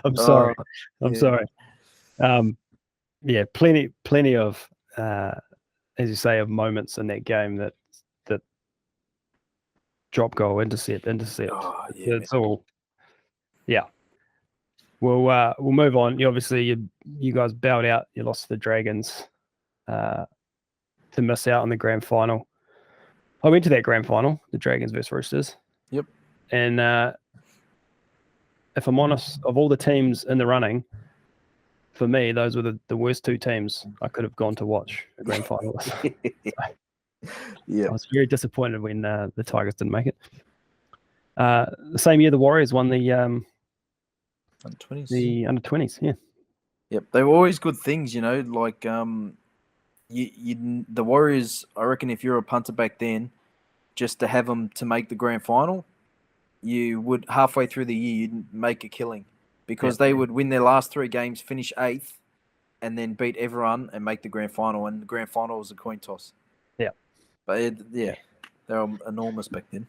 I'm sorry. I'm sorry. Yeah, plenty of, as you say, of moments in that game that drop goal, intercept. Oh, yeah. It's all, yeah. We'll move on. You guys bowed out. You lost to the Dragons to miss out on the grand final. I went to that grand final, the Dragons versus Roosters. Yep. And if I'm honest, of all the teams in the running, for me, those were the worst 2 teams I could have gone to watch a grand final. Yeah. I was very disappointed when the Tigers didn't make it. The same year, the Warriors won the under-20s. The under-20s, yeah. Yep, they were always good things, like the Warriors, I reckon if you're a punter back then, just to have them to make the grand final, you would, halfway through the year, you'd make a killing because they would win their last 3 games, finish 8th, and then beat everyone and make the grand final. And the grand final was a coin toss. Yeah. But They're enormous back then.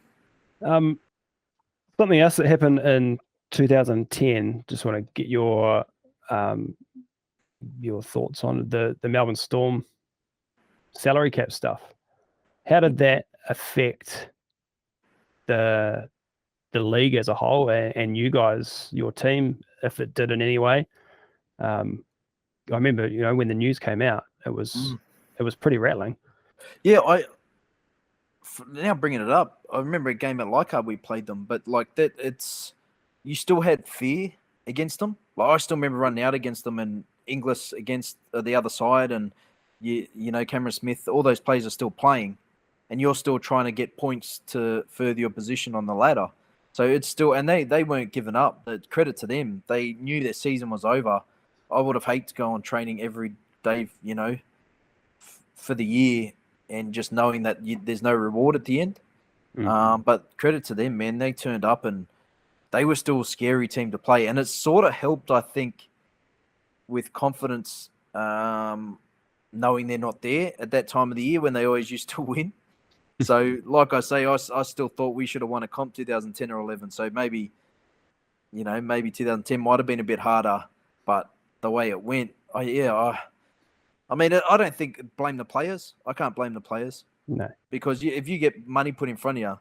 Something else that happened in 2010. Just want to get your thoughts on the Melbourne Storm salary cap stuff. How did that affect the league as a whole and you guys, your team, if it did in any way? I remember, when the news came out, it was pretty rattling. Yeah, now bringing it up, I remember a game at Leichhardt we played them, but like that, you still had fear against them. Like I still remember running out against them and Inglis against the other side, and you know Cameron Smith, all those players are still playing, and you're still trying to get points to further your position on the ladder. So it's still, and they weren't giving up. But credit to them, they knew their season was over. I would have hated to go on training every day, for the year, and just knowing that there's no reward at the end. But credit to them, man. They turned up and they were still a scary team to play. And it sort of helped, I think, with confidence, knowing they're not there at that time of the year when they always used to win. So, like I say, I still thought we should have won a comp 2010 or 11. So maybe 2010 might have been a bit harder. But the way it went, I mean, I don't think blame the players. I can't blame the players. No. Because if you get money put in front of you,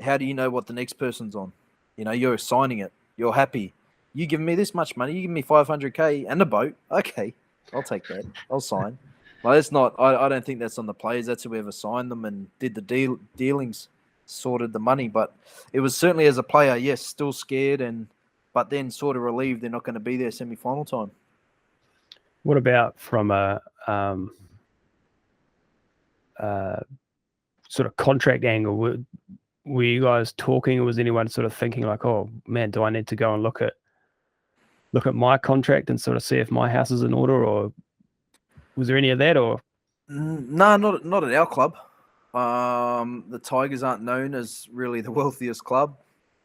how do you know what the next person's on? You're signing it. You're happy. You give me this much money. You give me $500K and a boat. Okay, I'll take that. I'll sign. Well, it's not. I don't think that's on the players. That's whoever signed them and did the dealings, sorted the money. But it was certainly as a player, yes, still scared, but then sort of relieved they're not going to be there semi-final time. What about from a sort of contract angle? Were you guys talking, or was anyone sort of thinking like, oh man, do I need to go and look at my contract and sort of see if my house is in order, or was there any of that? Or no, not at our club. The Tigers aren't known as really the wealthiest club.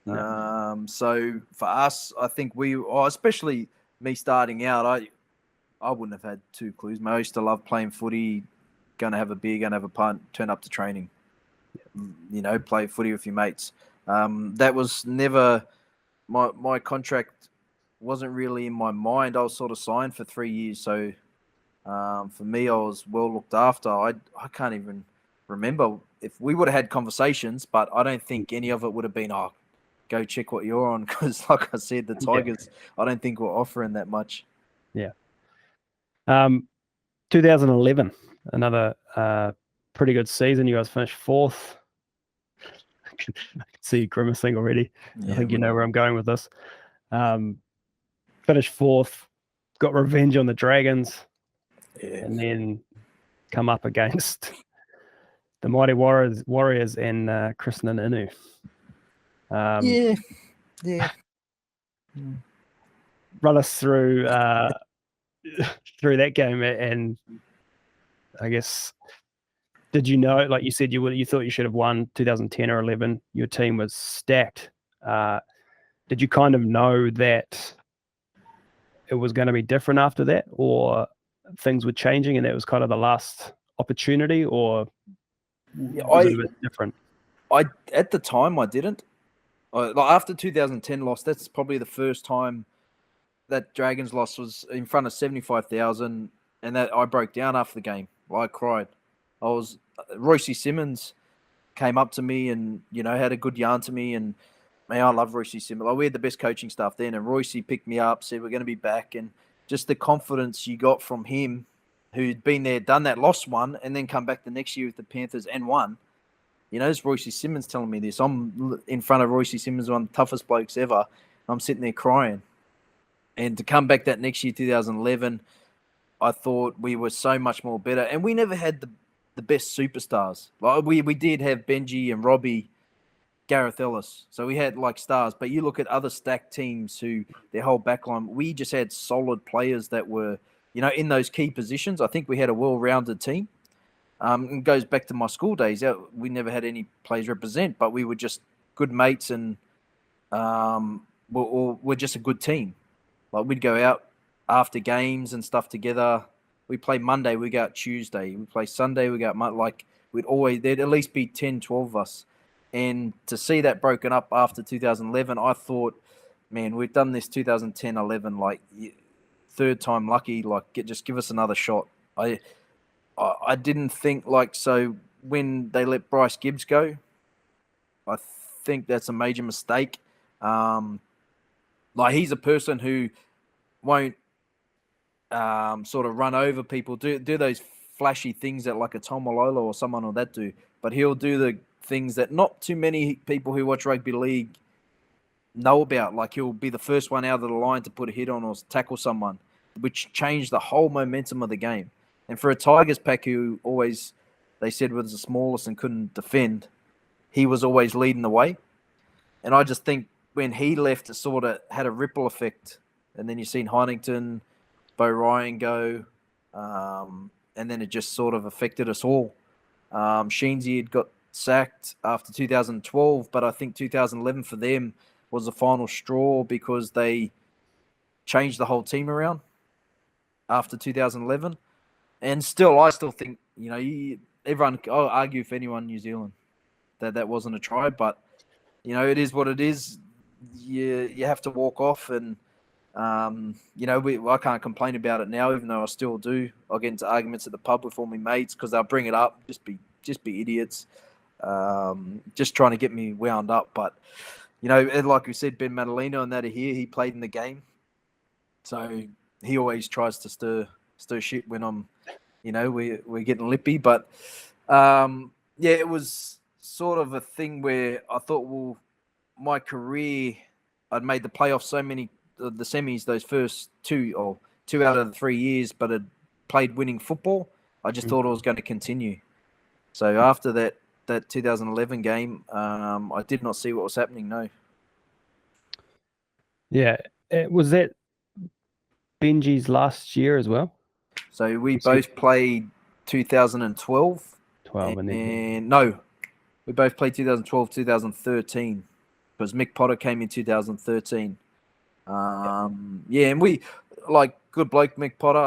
No. So for us, I think especially me starting out, I wouldn't have had two clues. I used to love playing footy, going to have a beer, going to have a punt, turn up to training, play footy with your mates. That was never my contract wasn't really in my mind. I was sort of signed for 3 years. So for me, I was well looked after. I can't even remember if we would have had conversations, but I don't think any of it would have been, go check what you're on. Because like I said, the Tigers, I don't think were offering that much. Yeah. 2011, another pretty good season. You guys finished fourth. I can see you grimacing already. Yeah, I think you know where I'm going with this. Finished fourth, got revenge on the Dragons, and then come up against the mighty Warriors and Krishnan Inu. Run us through that game, and I guess, did you know, like you said, you thought you should have won 2010 or 11, your team was stacked. Did you kind of know that it was going to be different after that, or things were changing and that was kind of the last opportunity, or was it a bit different? At the time, I didn't. After 2010 loss, that's probably the first time that Dragons loss was in front of 75,000, and that I broke down after the game. I cried. Royce Simmons came up to me and had a good yarn to me, and man, I love Royce Simmons. We had the best coaching staff then, and Royce picked me up, said we're going to be back, and just the confidence you got from him, who'd been there, done that, lost one, and then come back the next year with the Panthers and won. It's Royce Simmons telling me this. I'm in front of Royce Simmons, one of the toughest blokes ever. I'm sitting there crying. And to come back that next year, 2011, I thought we were so much more better. And we never had the best superstars. We did have Benji and Robbie, Gareth Ellis. So we had stars. But you look at other stacked teams who their whole backline, we just had solid players that were, in those key positions. I think we had a well-rounded team. It goes back to my school days. We never had any players represent, but we were just good mates, and we're just a good team. We'd go out after games and stuff together. We play Monday, we go out Tuesday. We play Sunday, we go out there'd at least be 10, 12 of us. And to see that broken up after 2011, I thought, man, we've done this 2010, 11, like third time lucky, like just give us another shot. I didn't think so when they let Bryce Gibbs go, I think that's a major mistake. He's a person who won't sort of run over people, do those flashy things that like a Tom Malolo or someone or that do, but he'll do the things that not too many people who watch rugby league know about. Like he'll be the first one out of the line to put a hit on or tackle someone, which changed the whole momentum of the game. And for a Tigers pack who always, they said, was the smallest and couldn't defend, he was always leading the way. And I just think when he left, it sort of had a ripple effect. And then you've seen Heinington, Bo Ryan go, and then it just sort of affected us all. Sheensy had got sacked after 2012, but I think 2011 for them was the final straw because they changed the whole team around after 2011. And I still think, everyone, I'll argue for anyone in New Zealand that wasn't a try, but, it is what it is. You have to walk off, and, I can't complain about it now, even though I still do. I'll get into arguments at the pub with all my mates because they'll bring it up, just be idiots, just trying to get me wound up. But, like we said, Ben Madaleno and that are here. He played in the game. So he always tries to stir shit when I'm, we're getting lippy. But, it was sort of a thing where I thought, well, my career, I'd made the playoffs so many, the semis, those first two out of the 3 years, but had played winning football. I just thought it was going to continue. So after that 2011 game, I did not see what was happening, no. Yeah. Was that Benji's last year as well? So we both played 2012. 12 and then... No, we both played 2012, 2013, because Mick Potter came in 2013. And we, good bloke Mick Potter,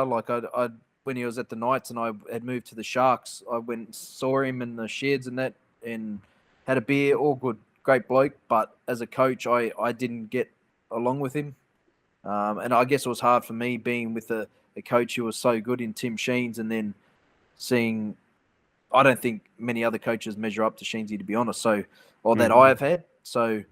I when he was at the Knights and I had moved to the Sharks, I went and saw him in the sheds and that and had a beer, all good, great bloke. But as a coach, I didn't get along with him. And I guess it was hard for me being with a coach who was so good in Tim Sheens, and then seeing, I don't think many other coaches measure up to Sheensy, to be honest. So, or that I have had. So,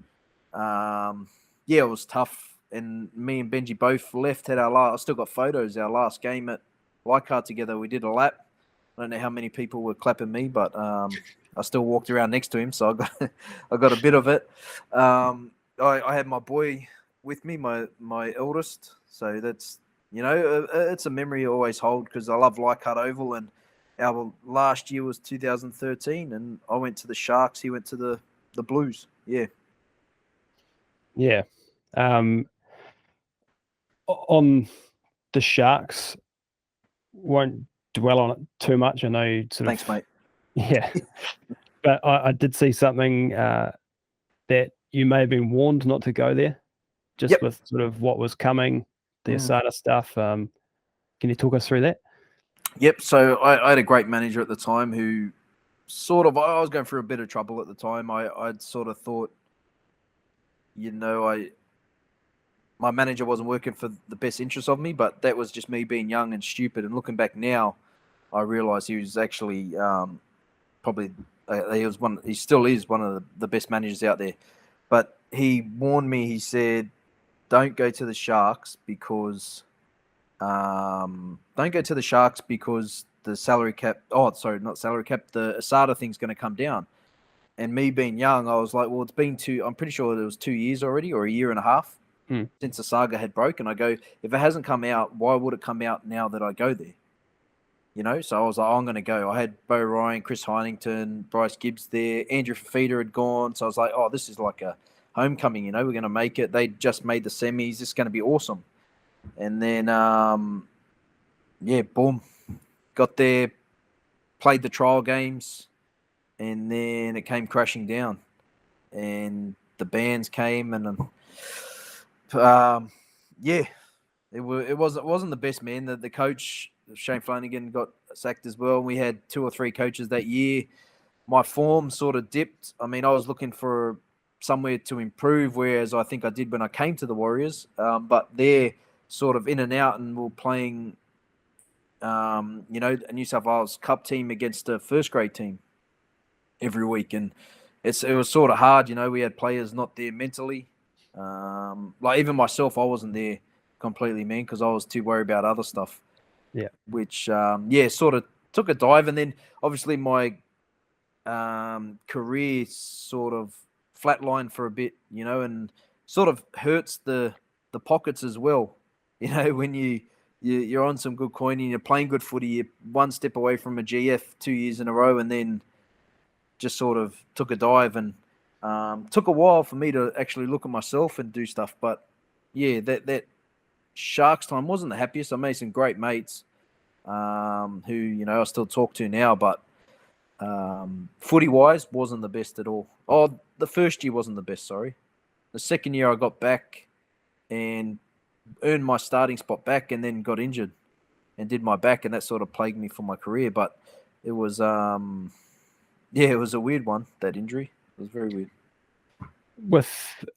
it was tough. And me and Benji both left. I still got photos. Our last game at Leichhardt together, we did a lap. I don't know how many people were clapping me, but I still walked around next to him, so I got a bit of it. I had my boy with me, my eldest. So that's, it's a memory I always hold because I love Leichhardt Oval, and our last year was 2013, and I went to the Sharks. He went to the Blues. Yeah. Yeah. On the Sharks, won't dwell on it too much. I know you Thanks, mate. Yeah. But I did see something that you may have been warned not to go there, just with sort of what was coming, the Asada stuff. Can you talk us through that? Yep. So I had a great manager at the time who I was going through a bit of trouble at the time. I'd sort of thought, my manager wasn't working for the best interest of me, but that was just me being young and stupid. And looking back now, I realised he was actually probably he still is one of the best managers out there. But he warned me. He said, "Don't go to the Sharks because the salary cap. Oh, sorry, not salary cap. The Asada thing's going to come down." And me being young, I was like, "Well, it's been I'm pretty sure it was 2 years already, or a year and a half." Since the saga had broken. I go, if it hasn't come out, why would it come out now that I go there? So I was like, I'm going to go. I had Bo Ryan, Chris Heinington, Bryce Gibbs there. Andrew Fafita had gone. So I was like, oh, this is like a homecoming, we're going to make it. They just made the semis. This is going to be awesome. And then, boom. Got there, played the trial games, and then it came crashing down. And the bands came and... it wasn't the best man. The coach, Shane Flanagan, got sacked as well. We had 2 or 3 coaches that year. My form sort of dipped. I mean, I was looking for somewhere to improve, whereas I think I did when I came to the Warriors. But they're sort of in and out, and we're playing, a New South Wales Cup team against a first grade team every week, and it was sort of hard. We had players not there mentally. Like even myself, I wasn't there completely, man, because I was too worried about other stuff. Yeah. Which, sort of took a dive, and then obviously my career sort of flatlined for a bit, and sort of hurts the pockets as well. When you're on some good coin and you're playing good footy, you're one step away from a GF 2 years in a row, and then just sort of took a dive, and took a while for me to actually look at myself and do stuff. But yeah, that Sharks time wasn't the happiest. I made some great mates who I still talk to now, but footy wise wasn't the best at all. Oh, the first year wasn't the best, sorry. The second year I got back and earned my starting spot back, and then got injured and did my back, and that sort of plagued me for my career. But it was it was a weird one, that injury. It was very weird. With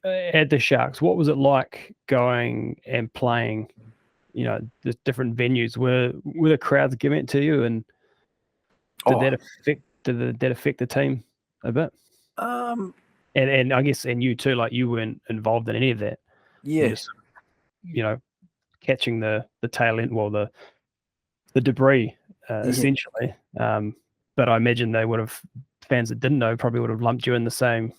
at the Sharks, what was it like going and playing, the different venues? Were the crowds giving it to you, and did that affect the team a bit? And I guess, and you too, like you weren't involved in any of that. Yeah. You just, catching the tail end, well, the debris, essentially. But I imagine fans that didn't know probably would have lumped you in the same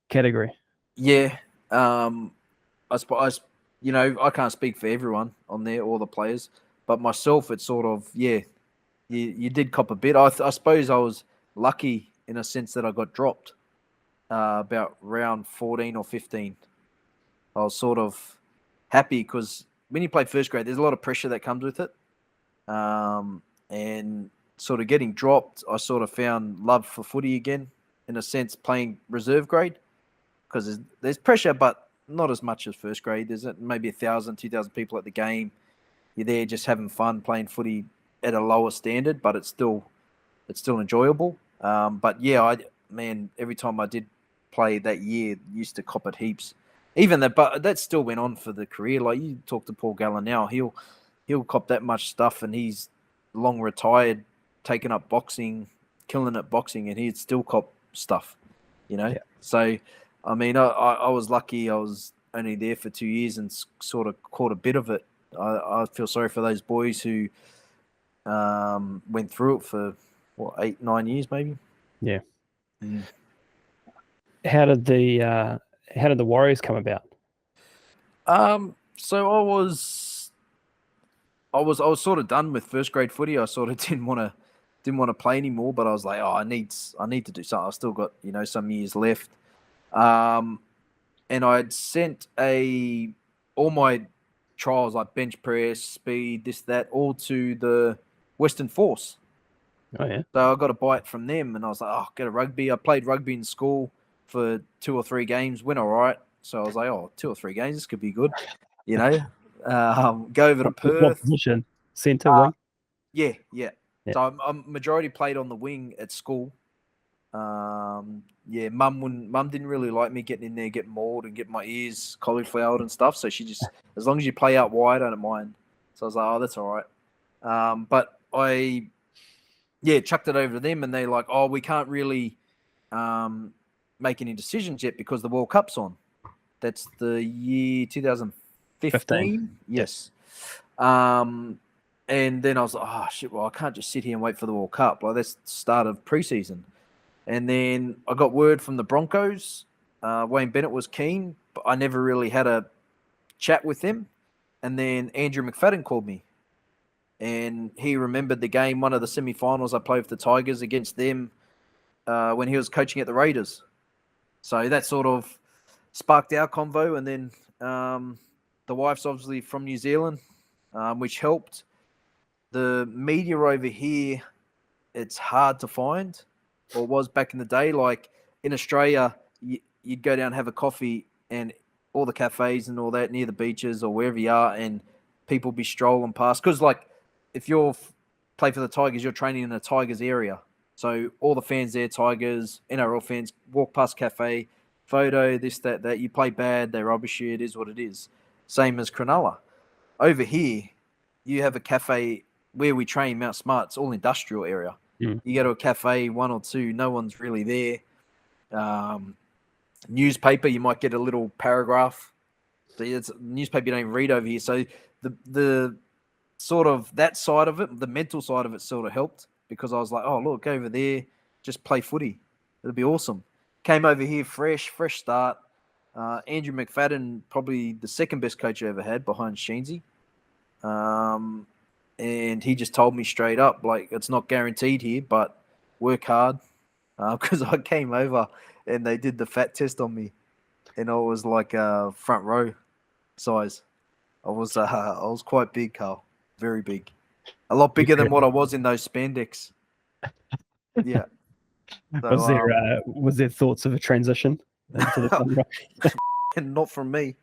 category. Yeah. I suppose, I can't speak for everyone on there, all the players, but myself, it's sort of, you did cop a bit. I suppose I was lucky in a sense that I got dropped about round 14 or 15. I was sort of happy because when you play first grade, there's a lot of pressure that comes with it. And sort of getting dropped, I sort of found love for footy again, in a sense, playing reserve grade, because there's pressure, but not as much as first grade. There's maybe 1,000, 2,000 people at the game. You're there just having fun playing footy at a lower standard, but it's still enjoyable. But yeah, every time I did play that year, used to cop it heaps. Even that, but that still went on for the career. Like you talk to Paul Gallen now, he'll cop that much stuff, and he's long retired, taken up boxing, killing at boxing, and he'd still cop stuff, Yeah. So, I mean, I was lucky. I was only there for 2 years and sort of caught a bit of it. I feel sorry for those boys who went through it for 8, 9 years, maybe. Yeah. How did the Warriors come about? So I was sort of done with first grade footy. I sort of didn't want to play anymore, but I was like, I need to do something. I still got some years left. And I'd sent all my trials, like bench press, speed, this, that, all to the Western Force. Oh yeah. So I got a bite from them, and I was like, get a rugby. I played rugby in school for 2 or 3 games, went all right. So I was like, 2 or 3 games, this could be good. Go over to Perth. What position? Centre, wing? Yeah. So I'm majority played on the wing at school. Mum didn't really like me getting in there, getting mauled and getting my ears cauliflowered and stuff. So she just, as long as you play out wide, I don't mind. So I was like, that's all right. But I, chucked it over to them, and they're like, we can't really make any decisions yet because the World Cup's on. That's the year 2015. Yes. And then I was like, shit, well, I can't just sit here and wait for the World Cup. Like, that's the start of preseason. And then I got word from the Broncos. Wayne Bennett was keen, but I never really had a chat with him. And then Andrew McFadden called me. And he remembered the game, one of the semi-finals I played with the Tigers against them when he was coaching at the Raiders. So that sort of sparked our convo. And then the wife's obviously from New Zealand, which helped. The media over here, it's hard to find, or was back in the day. Like in Australia, you'd go down and have a coffee, and all the cafes and all that near the beaches or wherever you are, and people be strolling past. Because like if you're play for the Tigers, you're training in the Tigers area. So all the fans there, Tigers, NRL fans, walk past cafe, photo, this, that. You play bad, they rubbish you. It is what it is. Same as Cronulla. Over here, you have a cafe where we train, Mount Smart. It's all industrial area. Mm. You go to a cafe, one or two, no one's really there. Newspaper, you might get a little paragraph. So it's newspaper you don't even read over here. So the sort of that side of it, the mental side of it sort of helped because I was like, oh, look, over there, just play footy. It'll be awesome. Came over here fresh start. Andrew McFadden, probably the second best coach I ever had behind Sheensy. And he just told me straight up, like, it's not guaranteed here, but work hard. Because I came over and they did the fat test on me. And I was like front row size. I was quite big, Karl. Very big. A lot bigger than what I was in those spandex. Yeah. So, was there thoughts of a transition into the front and not from me.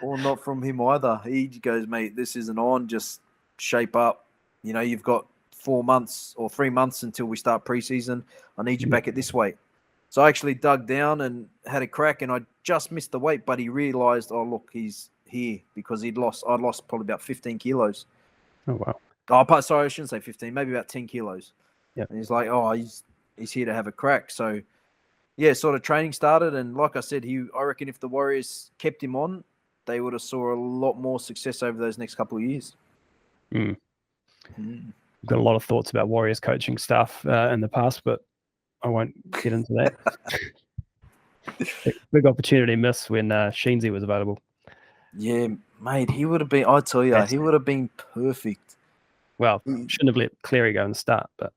or not from him either. He goes, mate, this isn't on. Just shape up. You know, you've got 4 months or 3 months until we start preseason. I need you back at this weight. So I actually dug down and had a crack, and I just missed the weight. But he realised, oh look, he's here because I'd lost probably about 15 kilos. Oh wow. Oh, sorry, I shouldn't say 15. Maybe about 10 kilos. Yeah. And he's like, oh, he's here to have a crack. So yeah, sort of training started, and like I said, I reckon if the Warriors kept him on, they would have saw a lot more success over those next couple of years. Mm. Got a lot of thoughts about Warriors coaching stuff in the past, but I won't get into that. Big opportunity missed when Sheensy was available. Yeah, mate, he would have been. I tell you, he would have been perfect. Well, shouldn't have let Cleary go in the start, but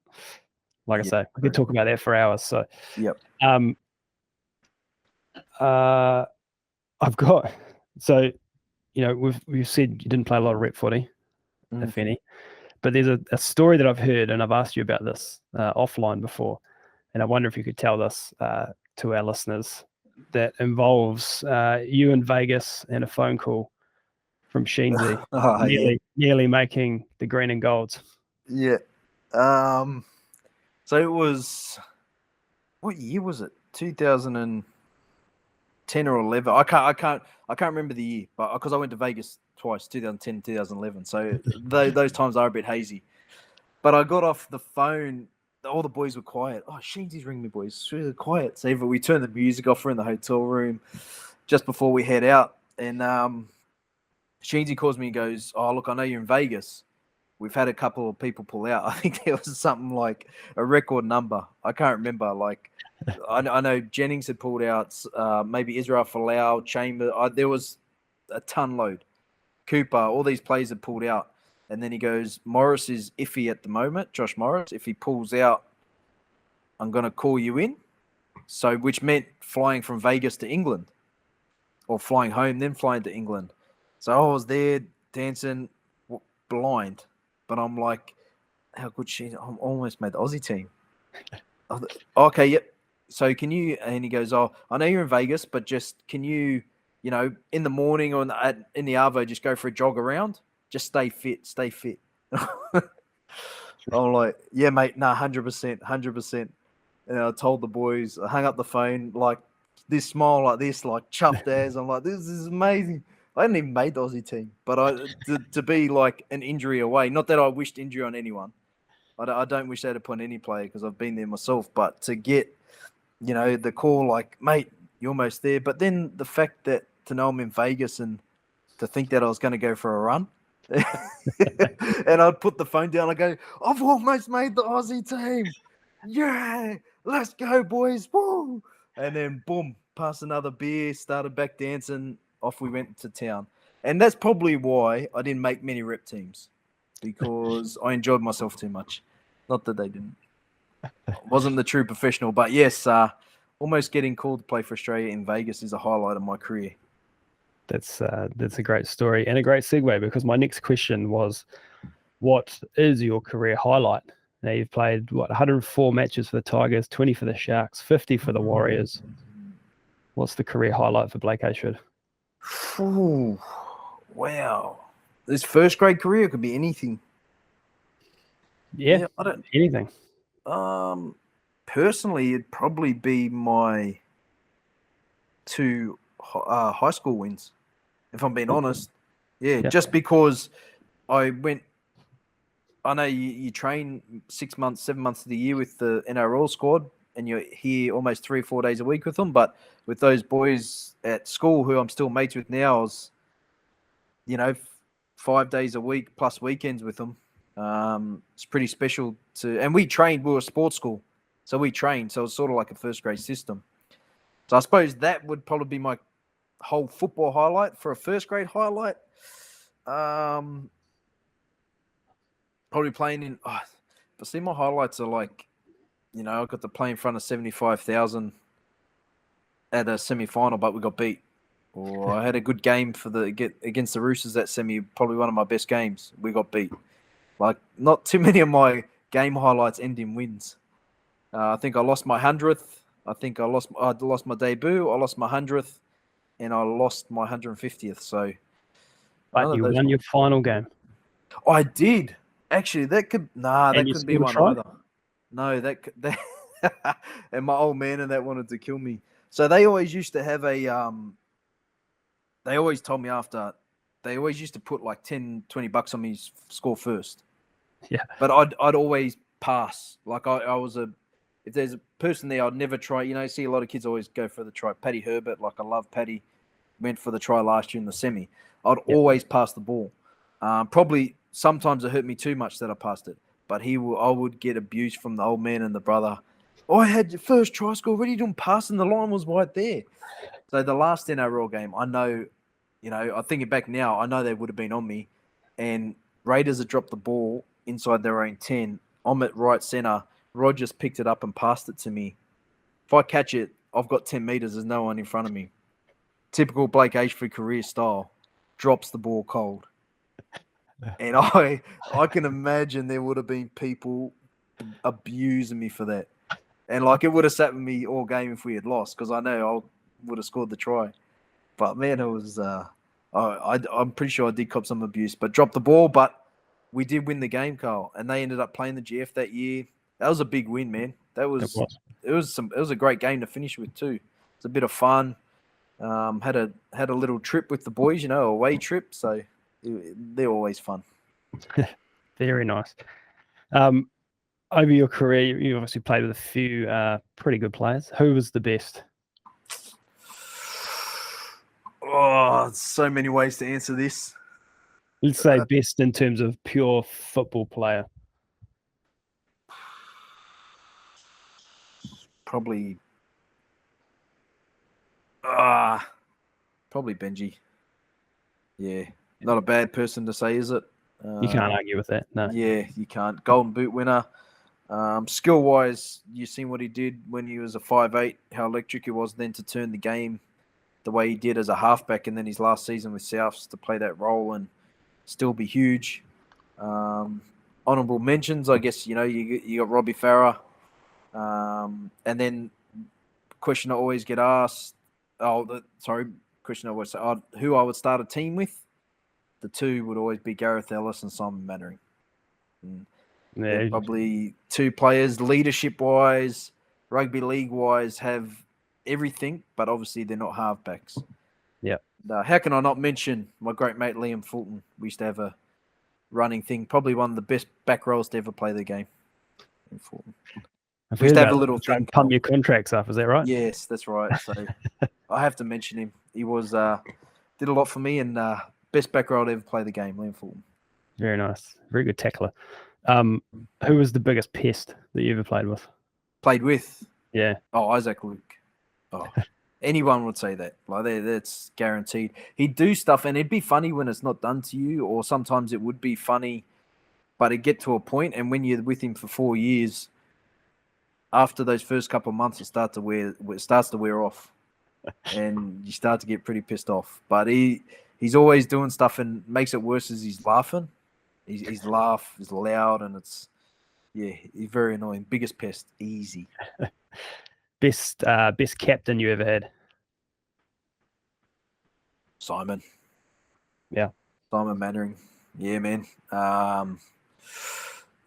like I say, we could talk about that for hours. So, yep. I've got we've said you didn't play a lot of rep footy, if any, but there's a story that I've heard, and I've asked you about this offline before, and I wonder if you could tell this to our listeners that involves you in Vegas and a phone call from Sheensy, nearly making the green and golds. Yeah. So it was, what year was it? 2010 or 11. I can't remember the year, but because I went to Vegas twice, 2010, 2011. So those times are a bit hazy. But I got off the phone. All the boys were quiet. Oh, Sheensy's ringing me, boys. It's really quiet. So we turned the music off. We're in the hotel room just before we head out. And Sheensy calls me and goes, oh, look, I know you're in Vegas. We've had a couple of people pull out. I think there was something like a record number. I can't remember. Like, I know Jennings had pulled out, maybe Israel Folau, Chamber. There was a ton load. Cooper, all these players had pulled out. And then he goes, Morris is iffy at the moment, Josh Morris. If he pulls out, I'm going to call you in. So, which meant flying from Vegas to England or flying home, then flying to England. So I was there dancing blind. But I'm like, how good I'm almost made the Aussie team. Okay, yep. So can you, and he goes, oh, I know you're in Vegas, but just can you, in the morning or in the Arvo, just go for a jog around? Just stay fit. I'm like, yeah, mate, no, 100%. And I told the boys, I hung up the phone, like this smile like this, like chuffed as. I'm like, this is amazing. I hadn't even made the Aussie team, but to be like an injury away, not that I wished injury on anyone. I don't wish that upon any player because I've been there myself, but to get, the call like, mate, you're almost there. But then the fact that to know I'm in Vegas and to think that I was going to go for a run and I'd put the phone down. I go, I've almost made the Aussie team. Yeah, let's go, boys. Woo! And then boom, passed another beer, started back dancing. Off we went to town. And that's probably why I didn't make many rep teams, because I enjoyed myself too much. Not that they didn't. I wasn't the true professional, but yes, almost getting called to play for Australia in Vegas is a highlight of my career. That's a great story and a great segue, because my next question was, what is your career highlight? Now, you've played 104 matches for the Tigers, 20 for the Sharks, 50 for the Warriors. What's the career highlight for Blake Ayshford? Ooh, wow. This first grade career could be anything. Yeah, I don't. anything. Personally, it'd probably be my two high school wins, if I'm being honest. Yeah, Yeah. just because I went. I know you train 6 months, 7 months of the year with the NRL squad, and you're here almost 3 or 4 days a week with them. But with those boys at school, who I'm still mates with now, I was, 5 days a week plus weekends with them. It's pretty special and we trained. We were a sports school, so we trained. So it's sort of like a first grade system. So I suppose that would probably be my whole football highlight for a first grade highlight. Probably playing in. But see, my highlights are like, I got to play in front of 75,000 at a semi final, but we got beat. Or I had a good game against the Roosters that semi, probably one of my best games. We got beat. Like, not too many of my game highlights end in wins. I think I lost my 100th. I think I lost my debut. I lost my 100th, and I lost my 150th. So none But of you those. won your final game. I did actually. That And you couldn't be scored a one try? either. No, that and my old man and that wanted to kill me. So they always used to have They always told me after. They always used to put like 10, $20 on me score first. Yeah. But I'd always pass. Like I was if there's a person there, I'd never try. See a lot of kids always go for the try. Paddy Herbert, like I love Paddy, went for the try last year in the semi. I'd Yep. always pass the ball. Probably sometimes it hurt me too much that I passed it. But I would get abused from the old man and the brother. I had your first try score. What are you doing passing? The line was right there. So the last NRL game, I know, I think it back now, I know they would have been on me. And Raiders had dropped the ball inside their own 10. I'm at right centre. Rogers picked it up and passed it to me. If I catch it, I've got 10 metres. There's no one in front of me. Typical Blake Ayshford career style. Drops the ball cold. And I can imagine there would have been people abusing me for that. And like it would have sat with me all game if we had lost, because I know I would have scored the try. But man, it was. I'm pretty sure I did cop some abuse, but dropped the ball. But we did win the game, Karl, and they ended up playing the GF that year. That was a big win, man. It was. It was a great game to finish with too. It's a bit of fun. Had a little trip with the boys, away trip. So they're always fun. Very nice. Over your career, you obviously played with a few pretty good players. Who was the best? Oh, so many ways to answer this. Let's say best in terms of pure football player. Probably Benji. Yeah, not a bad person to say, is it? You can't argue with that. No. Yeah, you can't. Golden Boot winner. Skill wise, you seen what he did when he was a 5'8", how electric he was then to turn the game the way he did as a halfback, and then his last season with Souths to play that role and still be huge. Honourable mentions, I guess, you got Robbie Farah. And then question I always get asked, question I always say, who I would start a team with. The two would always be Gareth Ellis and Simon Mannering. They're probably two players, leadership-wise, rugby league-wise, have everything, but obviously they're not halfbacks. Yeah. How can I not mention my great mate Liam Fulton? We used to have a running thing, probably one of the best back rows to ever play the game. In Fulton. I've We used heard to have a about little trying thing. to pump your contracts up. Is that right? Yes, that's right. So I have to mention him. He was did a lot for me, and best back row to ever play the game, Liam Fulton. Very nice. Very good tackler. Who was the biggest pest that you ever played with? Played with? Yeah. Oh, Isaac Luke. Oh, anyone would say that. Like that's guaranteed. He'd do stuff, and it'd be funny when it's not done to you, or sometimes it would be funny, but it'd get to a point, and when you're with him for 4 years, after those first couple of months, it starts to wear off, and you start to get pretty pissed off. But he's always doing stuff, and makes it worse as he's laughing. His laugh is loud, and he's very annoying. Biggest pest, easy. Best captain you ever had? Simon. Yeah. Simon Mannering. Yeah, man.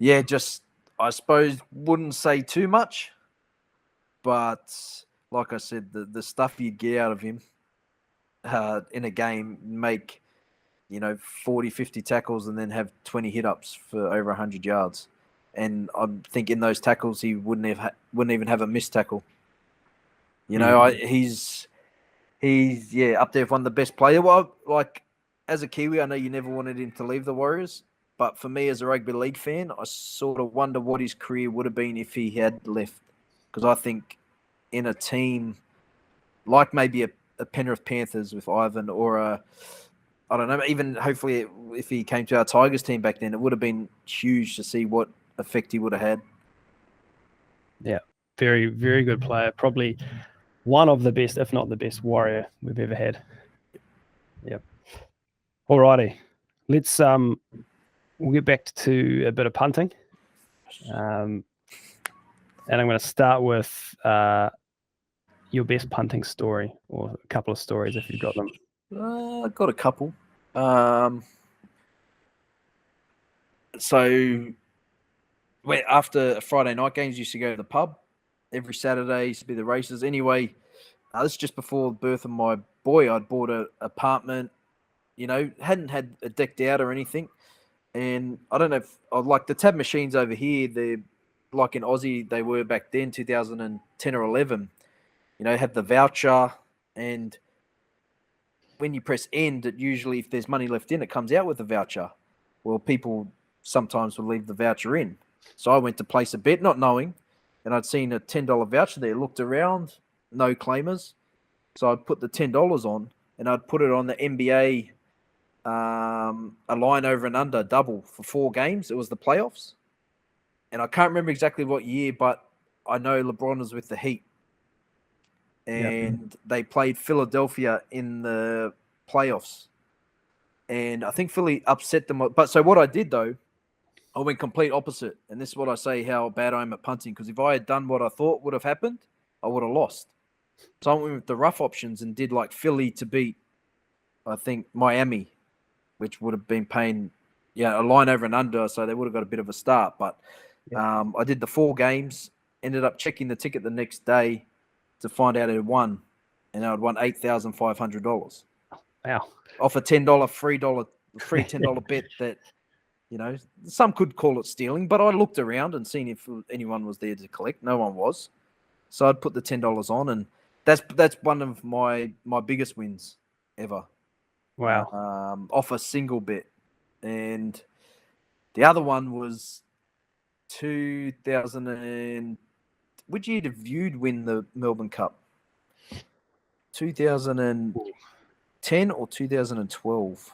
Yeah, just I suppose wouldn't say too much, but like I said, the stuff you'd get out of him in a game, make 40, 50 tackles and then have 20 hit ups for over 100 yards. And I think in those tackles he wouldn't even have a missed tackle. He's up there with one of the best players. Well, like as a Kiwi, I know you never wanted him to leave the Warriors, but for me as a rugby league fan, I sort of wonder what his career would have been if he had left. Because I think in a team like maybe a Penrith Panthers with Ivan, or I don't know, even hopefully if he came to our Tigers team back then, it would have been huge to see what effect he would have had. Yeah, very, very good player. Probably one of the best, if not the best, Warrior we've ever had. Yep. Alrighty, let's we'll get back to a bit of punting, and I'm going to start with your best punting story, or a couple of stories if you've got them. I've got a couple. So after Friday night games, used to go to the pub every Saturday. Used to be the races. Anyway, this is just before the birth of my boy. I'd bought an apartment. Hadn't had it decked out or anything. And I don't know if like the tab machines over here. They're like in Aussie. They were back then, 2010 or 11. Have the voucher, and when you press end, it usually, if there's money left in, it comes out with the voucher. Well, people sometimes will leave the voucher in. So I went to place a bet, not knowing, and I'd seen a $10 voucher there. Looked around, no claimers. So I'd put the $10 on, and I'd put it on the NBA, a line over and under double for 4 games. It was the playoffs. And I can't remember exactly what year, but I know LeBron was with the Heat. And they played Philadelphia in the playoffs. And I think Philly upset them. But so what I did, though, I went complete opposite. And this is what I say how bad I am at punting. Because if I had done what I thought would have happened, I would have lost. So I went with the rough options and did like Philly to beat, I think, Miami, which would have been paying a line over and under. So they would have got a bit of a start. But I did the 4 games, ended up checking the ticket the next day to find out who won. And I had won $8,500. Wow. Off a $10 free $10 bet that, some could call it stealing, but I looked around and seen if anyone was there to collect. No one was. So I'd put the $10 on, and that's one of my biggest wins ever. Wow. Off a single bet. And the other one was 2000 which year did Viewed win the Melbourne Cup? 2010 or 2012?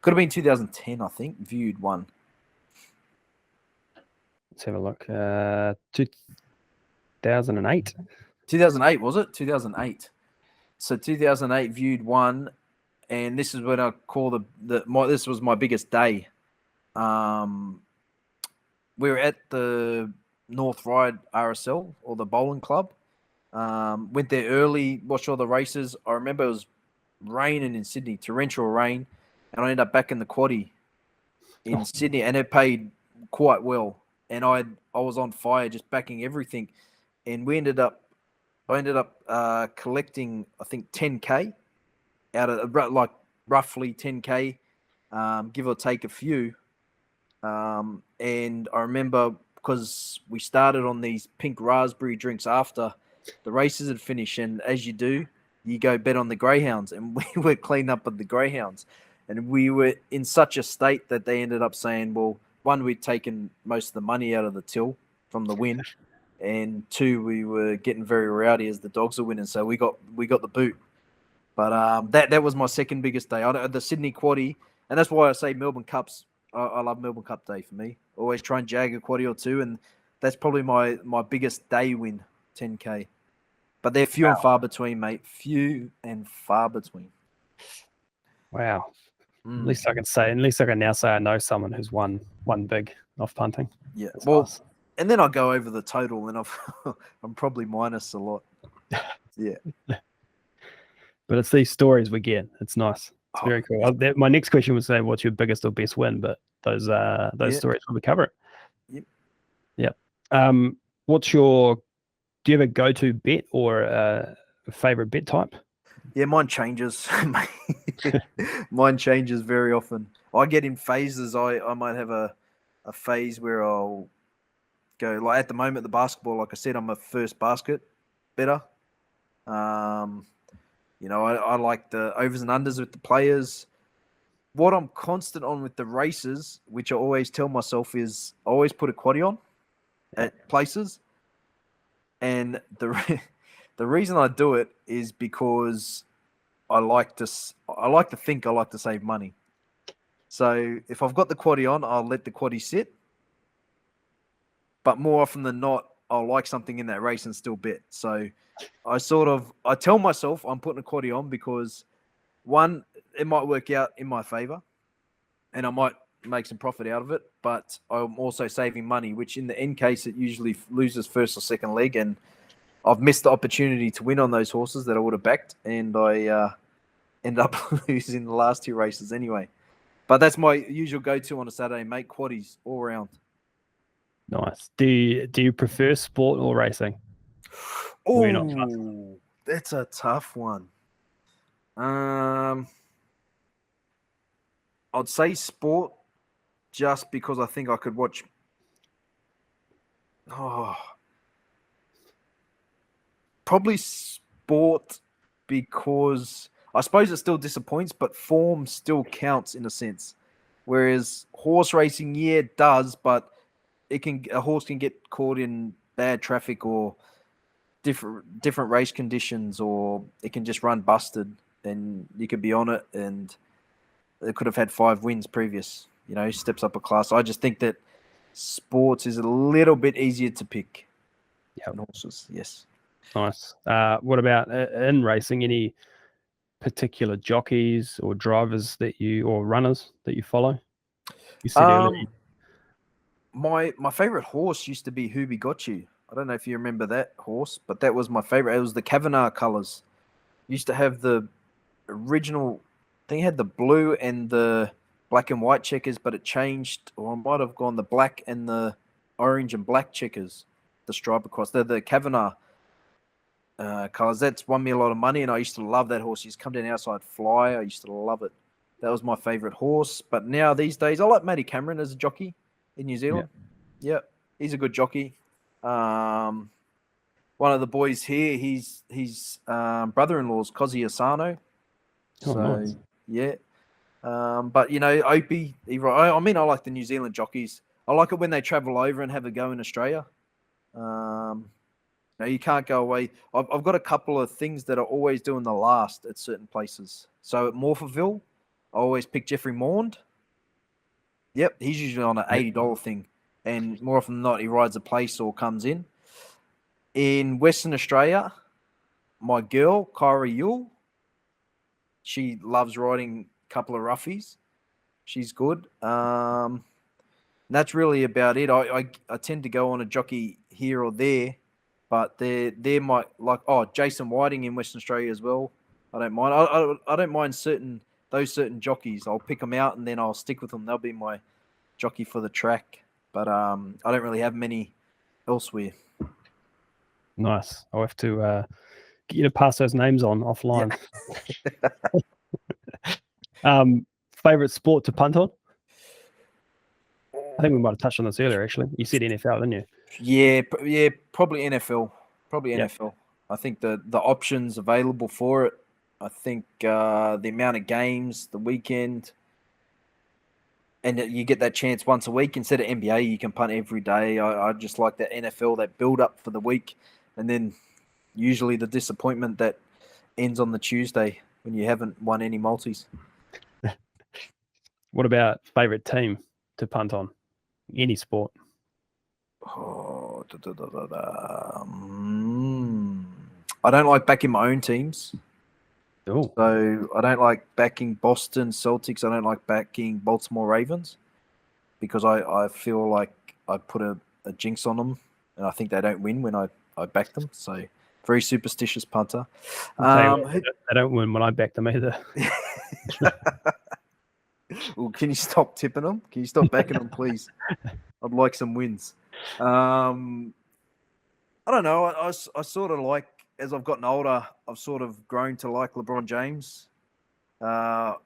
Could have been 2010, I think. Viewed won. Let's have a look. 2008. 2008, was it? 2008. So 2008 Viewed won, and this is what I call this was my biggest day. We were at the North Ryde RSL, or the bowling club. Went there early, watched all the races. I remember it was raining in Sydney, torrential rain, and I ended up back in the quaddie in Sydney, and it paid quite well. And I was on fire, just backing everything. And I ended up collecting, I think, 10K out of like roughly 10K, give or take a few. And I remember, because we started on these pink raspberry drinks after the races had finished, and as you do, you go bet on the greyhounds, and we were cleaned up at the greyhounds, and we were in such a state that they ended up saying, well, 1, we'd taken most of the money out of the till from the win, and 2, we were getting very rowdy as the dogs are winning, so we got the boot. But that was my second biggest day. The Sydney quaddie, and that's why I say Melbourne Cups. I love Melbourne Cup Day for me. Always try and jag a quaddie or 2, and that's probably my biggest day win, 10K. But they're few and far between, mate. Few and far between. Wow. At least I can now say I know someone who's won big off punting. Yeah. That's well, nice. And then I go over the total, and I'm probably minus a lot. Yeah. But it's these stories we get. It's nice. It's very cool. My next question would say, what's your biggest or best win? But those stories will cover it. Yep. Do you have a go-to bet or a favorite bet type? Yeah, mine changes. Mine changes very often. I get in phases. I might have a phase where I'll go like at the moment the basketball. Like I said, I'm a first basket better. Um, I like the overs and unders with the players. What I'm constant on with the races, which I always tell myself is I always put a quaddy on at places, and the reason I do it is because I like to think I like to save money. So if I've got the quaddy on, I'll let the quaddy sit. But more often than not, I'll like something in that race and still bet. So I tell myself I'm putting a quaddy on because one, it might work out in my favor and I might make some profit out of it, but I'm also saving money, which in the end case it usually loses first or second leg, and I've missed the opportunity to win on those horses that I would have backed, and I end up losing the last two races anyway. But that's my usual go-to on a Saturday, make quaddies all around. Nice. Do you prefer sport or racing? Or you're not fussed? Oh, that's a tough one. Um, I'd say sport just because I think I could watch. Oh, probably sport because I suppose it still disappoints, but form still counts in a sense. Whereas horse racing, yeah, it does, but a horse can get caught in bad traffic or different race conditions, or it can just run busted, and you could be on it, and it could have had 5 wins previous. Steps up a class. I just think that sports is a little bit easier to pick than horses. Yes. Nice. What about in racing? Any particular jockeys or drivers or runners that you follow? You said earlier. My favorite horse used to be Who Be Got You. I don't know if you remember that horse, but that was my favorite. It was the Kavanagh colors. Used to have the original. I think it had the blue and the black and white checkers, but it changed, or I might have gone the black and the orange and black checkers, the stripe across. They're the Kavanagh colors. That's won me a lot of money, and I used to love that horse. He used to come down outside fly. I used to love it. That was my favorite horse. But now these days, I like Matty Cameron as a jockey in New Zealand. Yeah, he's a good jockey. One of the boys here, his brother-in-law's Cosi Asano. Oh, nice. Yeah. But Opie, I mean, I like the New Zealand jockeys. I like it when they travel over and have a go in Australia. You can't go away. I've got a couple of things that are always doing the last at certain places. So at Morphettville, I always pick Jeffrey Maund. Yep, he's usually on an $80 thing, and more often than not, he rides a place or comes in. In Western Australia, my girl, Kyra Yule, she loves riding a couple of roughies. She's good. That's really about it. I tend to go on a jockey here or there, but they're my Jason Whiting in Western Australia as well. I don't mind. I don't mind those certain jockeys. I'll pick them out and then I'll stick with them. They'll be my jockey for the track. But I don't really have many elsewhere. Nice. I'll have to get you to pass those names on offline. Yeah. Favorite sport to punt on? I think we might have touched on this earlier, actually. You said NFL, didn't you? Yeah, probably NFL. NFL. I think the options available for it. I think the amount of games, the weekend, and you get that chance once a week instead of NBA. You can punt every day. I just like that NFL, that build up for the week, and then usually the disappointment that ends on the Tuesday when you haven't won any multis. What about favorite team to punt on? Any sport? Oh, I don't like backing my own teams. Oh. So I don't like backing Boston Celtics. I don't like backing Baltimore Ravens because I feel like I put a jinx on them, and I think they don't win when I back them. So very superstitious punter. They don't win when I back them either. Well, can you stop tipping them? Can you stop backing them, please? I'd like some wins. I don't know. I sort of like, as I've gotten older, I've sort of grown to like LeBron James. I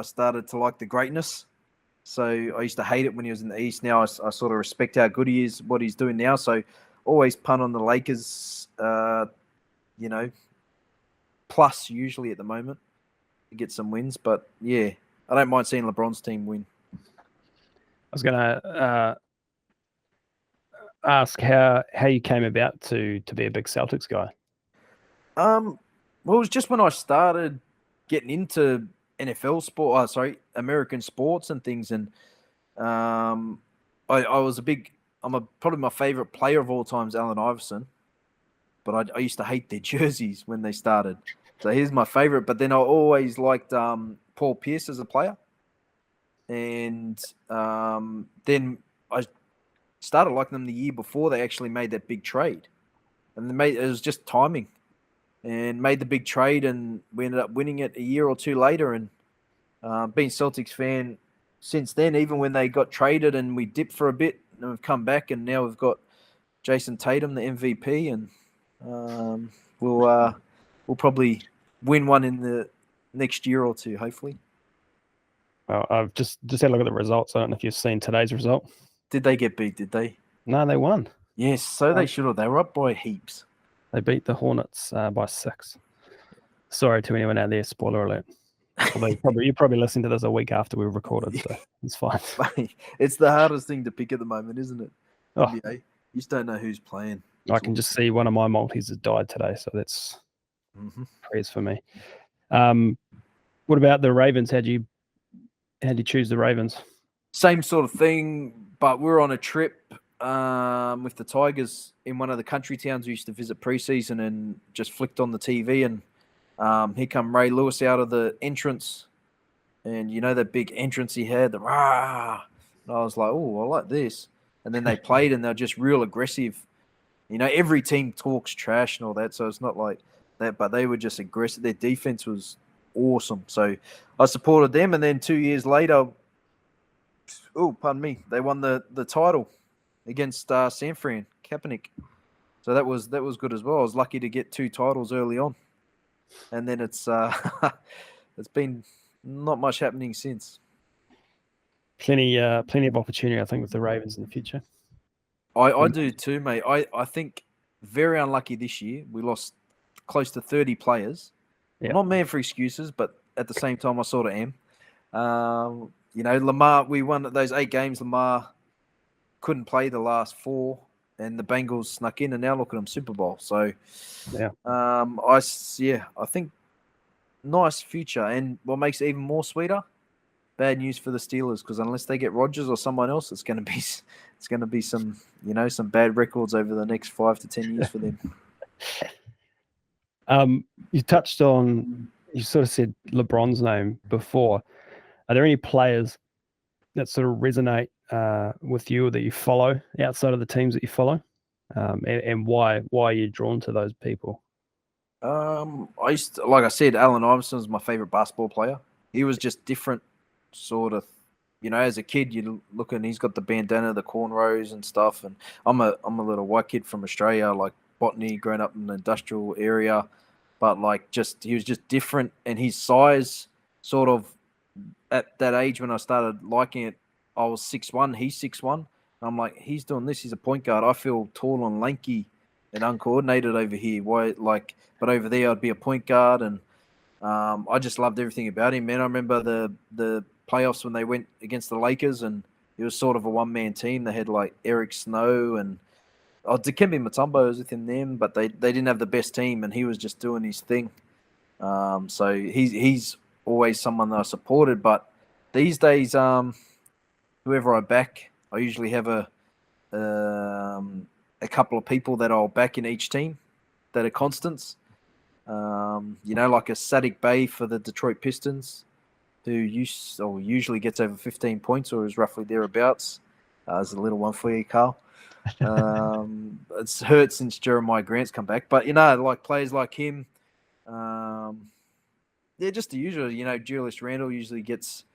started to like the greatness. So I used to hate it when he was in the East. Now I sort of respect how good he is, what he's doing now. So always punt on the Lakers, plus usually at the moment to get some wins. But yeah, I don't mind seeing LeBron's team win. I was going to ask how you came about to be a big Celtics guy. Well, it was just when I started getting into NFL sport. American sports and things, and I was a big. Probably my favorite player of all time is Allen Iverson, but I used to hate their jerseys when they started. So he's my favorite. But then I always liked Paul Pierce as a player, and then I started liking them the year before they actually made that big trade, and it was just timing. And made the big trade, and we ended up winning it a year or two later. And been Celtics fan since then. Even when they got traded and we dipped for a bit, and we've come back, and now we've got Jason Tatum, the MVP, and we'll probably win one in the next year or two, hopefully. Well, I've just had a look at the results. I don't know if you've seen today's result. Did they get beat? Did they? No, they won. Yes, so they should have. They were up by heaps. They beat the Hornets by 6. Sorry to anyone out there, spoiler alert. Although you're probably listening to this a week after we recorded, so it's fine. It's the hardest thing to pick at the moment, isn't it? Oh. NBA. You just don't know who's playing. I can just see one of my multis has died today, so that's prayers for me. What about the Ravens? How'd you choose the Ravens? Same sort of thing, but we're on a trip with the Tigers in one of the country towns we used to visit preseason, and just flicked on the TV, and here come Ray Lewis out of the entrance, and you know that big entrance he had, the rah, and I was like, oh, I like this. And then they played, and they're just real aggressive. You know, every team talks trash and all that, so it's not like that, but they were just aggressive. Their defense was awesome, so I supported them. And then 2 years later, they won the title against San Fran Kaepernick. So that was good as well. I was lucky to get 2 titles early on, and then it's been not much happening since. Plenty of opportunity, I think, with the Ravens in the future. I do too, mate. I think very unlucky this year. We lost close to 30 players. Yep. I'm not man for excuses, but at the same time, I sort of am. Lamar, we won those 8 games. Lamar couldn't play the last 4, and the Bengals snuck in, and now look at them, Super Bowl. So, yeah, I think nice future. And what makes it even more sweeter, bad news for the Steelers, because unless they get Rodgers or someone else, it's going to be some some bad records over the next 5 to 10 years for them. You touched on, you sort of said LeBron's name before. Are there any players that sort of resonate with you, or that you follow outside of the teams that you follow, and why are you drawn to those people? Like I said, Allen Iverson was my favorite basketball player. He was just different, sort of. As a kid, you look and he's got the bandana, the cornrows and stuff. And I'm a little white kid from Australia, like botany, growing up in the industrial area, but he was just different, and his size, sort of, at that age when I started liking it, I was 6'1", he's 6'1", I'm like, he's doing this, he's a point guard. I feel tall and lanky and uncoordinated over here. But over there I'd be a point guard, and I just loved everything about him, man. I remember the playoffs when they went against the Lakers, and it was sort of a one-man team. They had like Eric Snow and Dikembe Mutombo was within them, but they didn't have the best team, and he was just doing his thing. So he's always someone that I supported. But these days, whoever I back, I usually have a couple of people that I'll back in each team that are constants. Like a Saddiq Bey for the Detroit Pistons, who usually gets over 15 points or is roughly thereabouts. There's a little one for you, Karl. It's hurt since Jeremiah Grant's come back, but like players like him, just the usual. Julius Randle usually gets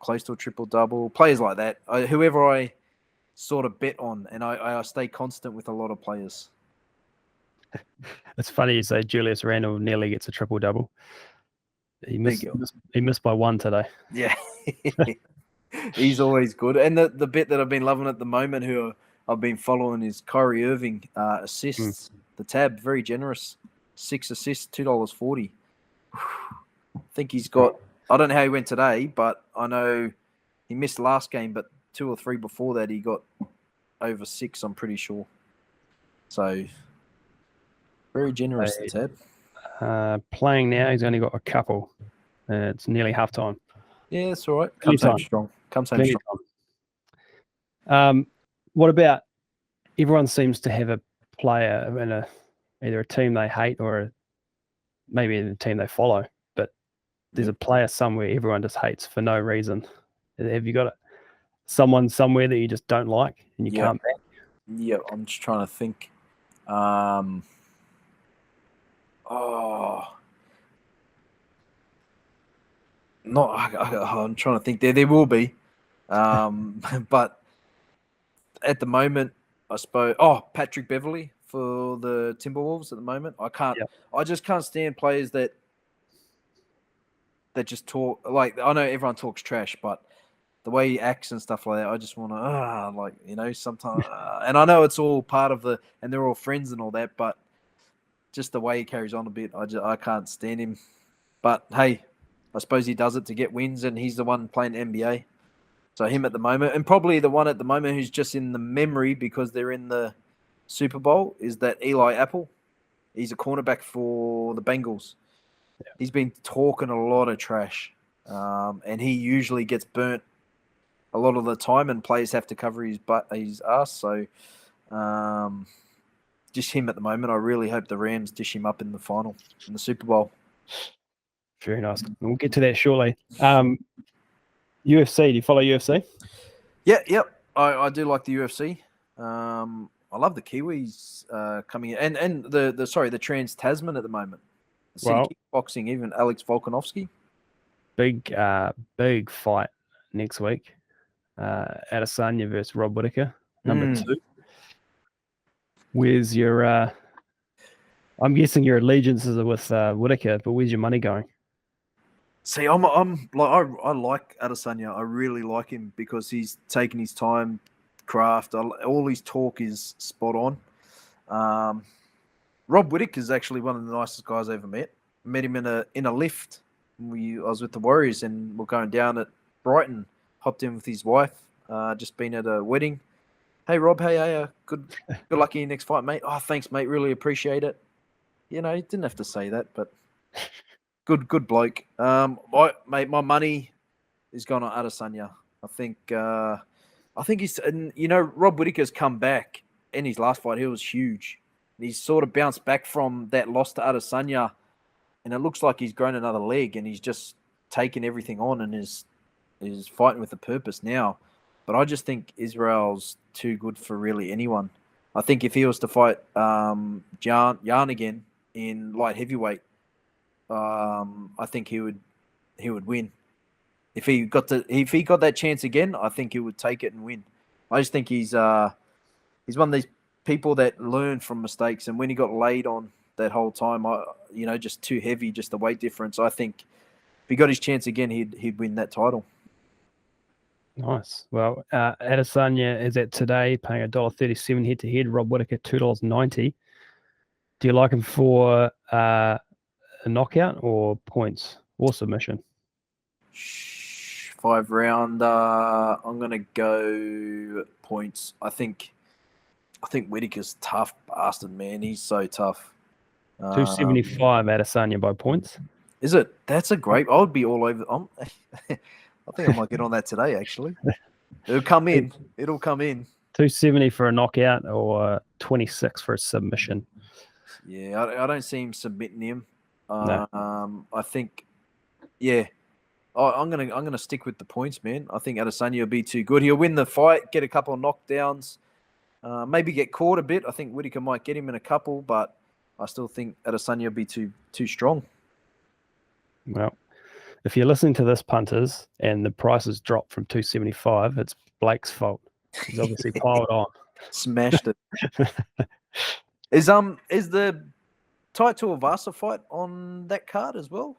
close to a triple double. Players like that, whoever I sort of bet on, and I stay constant with a lot of players. It's funny you say Julius Randle nearly gets a triple-double. He missed by one today. Yeah. He's always good. And the bit that I've been loving at the moment, who I've been following, is Kyrie Irving assists. The tab, very generous. 6 assists, $2.40. I think he's got, I don't know how he went today, but I know he missed last game, but 2 or 3 before that he got over 6, I'm pretty sure. So, very generous, the tab. Playing now, he's only got a couple. It's nearly halftime. Yeah, that's all right. Comes home strong. What about, everyone seems to have a player in either a team they hate or maybe a team they follow, but there's a player somewhere everyone just hates for no reason. Have you got someone somewhere that you just don't like and you can't back? Yeah, I'm just trying to think. I'm trying to think. There will be, but at the moment, I suppose. Oh, Patrick Beverley for the Timberwolves at the moment. I just can't stand players that just talk. Like, I know everyone talks trash, but the way he acts and stuff like that, I just want to, sometimes. And I know it's all part of and they're all friends and all that, but just the way he carries on a bit, I can't stand him. But hey, I suppose he does it to get wins, and he's the one playing NBA. So him at the moment, and probably the one at the moment who's just in the memory because they're in the Super Bowl, is that Eli Apple. He's a cornerback for the Bengals. Yeah. He's been talking a lot of trash, and he usually gets burnt a lot of the time, and players have to cover his ass. So just him at the moment. I really hope the Rams dish him up in the final, in the Super Bowl. Very nice. We'll get to that shortly. UFC, do you follow UFC? Yeah, yep. I do like the UFC. I love the Kiwis coming in, and the Trans-Tasman at the moment. Kickboxing, even Alex Volkanovski. Big fight next week. Adesanya versus Rob Whittaker, number 2. Where's your? I'm guessing your allegiances are with Whittaker, but where's your money going? See, I like Adesanya. I really like him because he's taken his time, craft. All his talk is spot on. Rob Whittaker is actually one of the nicest guys I ever met. Met him in a lift. I was with the Warriors and we're going down at Brighton. Hopped in with his wife. Just been at a wedding. Hey Rob, hey, good luck in your next fight, mate. Oh, thanks, mate. Really appreciate it. You didn't have to say that, but. Good bloke. My money is gone on Adesanya. I think he's, Rob Whittaker's come back in his last fight. He was huge. He's sort of bounced back from that loss to Adesanya, and it looks like he's grown another leg, and he's just taken everything on and is fighting with a purpose now. But I just think Israel's too good for really anyone. I think if he was to fight Jan again in light heavyweight, I think he would win. If he got that chance again, I think he would take it and win. I just think he's one of these people that learn from mistakes. And when he got laid on that whole time, just too heavy, just the weight difference. I think if he got his chance again, he'd win that title. Nice. Well, Adesanya is at today paying $1.37 head to head. Rob Whittaker $2.90. Do you like him for a knockout or points or submission? 5 round. I'm gonna go points. I think Whittaker's tough bastard, man. He's so tough. 275 Adesanya by points. Is it? That's a great. I would be all over. I think I might get on that today. Actually, it'll come in. 270 for a knockout or 26 for a submission. Yeah, I don't see him submitting him. No. I think, yeah, I'm gonna stick with the points, man. I think Adesanya will be too good. He'll win the fight, get a couple of knockdowns, maybe get caught a bit. I think Whittaker might get him in a couple, but I still think Adesanya will be too strong. Well, if you're listening to this, punters, and the prices dropped from 275, it's Blake's fault. He's obviously piled on. Smashed it. Is the Tai Tuivasa fight on that card as well?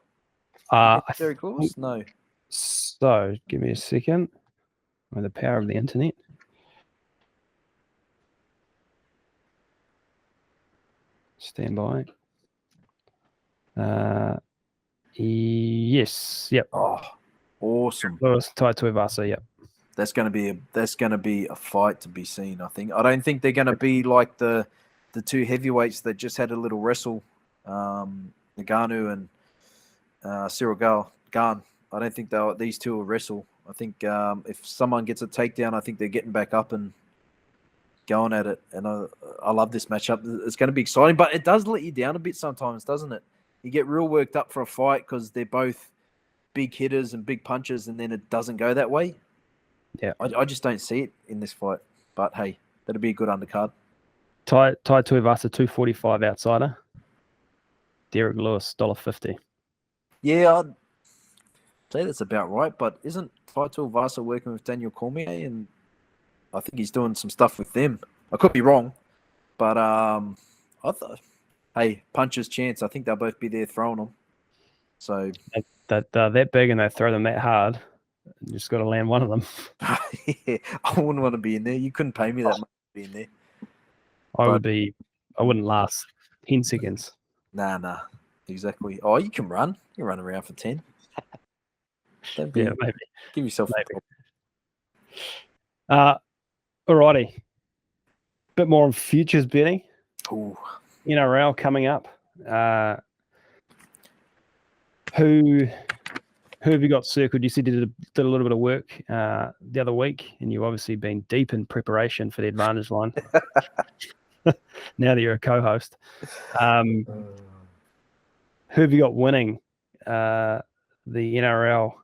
Very close? No. So, give me a second. With the power of the internet. Stand by. Yes. Yep. Oh, awesome. Lewis, Tai Tuivasa. Yep. That's going to be a fight to be seen. I think. I don't think they're going to be like the two heavyweights that just had a little wrestle, Nagano and Cyril Gane. I don't think these two will wrestle. I think if someone gets a takedown, I think they're getting back up and going at it. And I love this matchup. It's going to be exciting, but it does let you down a bit sometimes, doesn't it? You get real worked up for a fight because they're both big hitters and big punches, and then it doesn't go that way. Yeah, I just don't see it in this fight. But hey, that'll be a good undercard. Tai Tuivasa, 245 outsider. Derek Lewis, $1.50. Yeah, I'd say that's about right. But isn't Tai Tuivasa working with Daniel Cormier? And I think he's doing some stuff with them. I could be wrong, but I thought, hey, puncher's chance. I think they'll both be there throwing them. So that big and they throw them that hard. You just got to land one of them. Yeah, I wouldn't want to be in there. You couldn't pay me that much to be in there. I wouldn't last 10 seconds. Nah, exactly. Oh, you can run. You can run around for 10. Yeah, maybe. Give yourself alrighty. Bit more on futures betting. Ooh. NRL coming up. Who have you got circled? You said you did a little bit of work the other week, and you've obviously been deep in preparation for the Advantage line. Now that you're a co-host, who have you got winning the NRL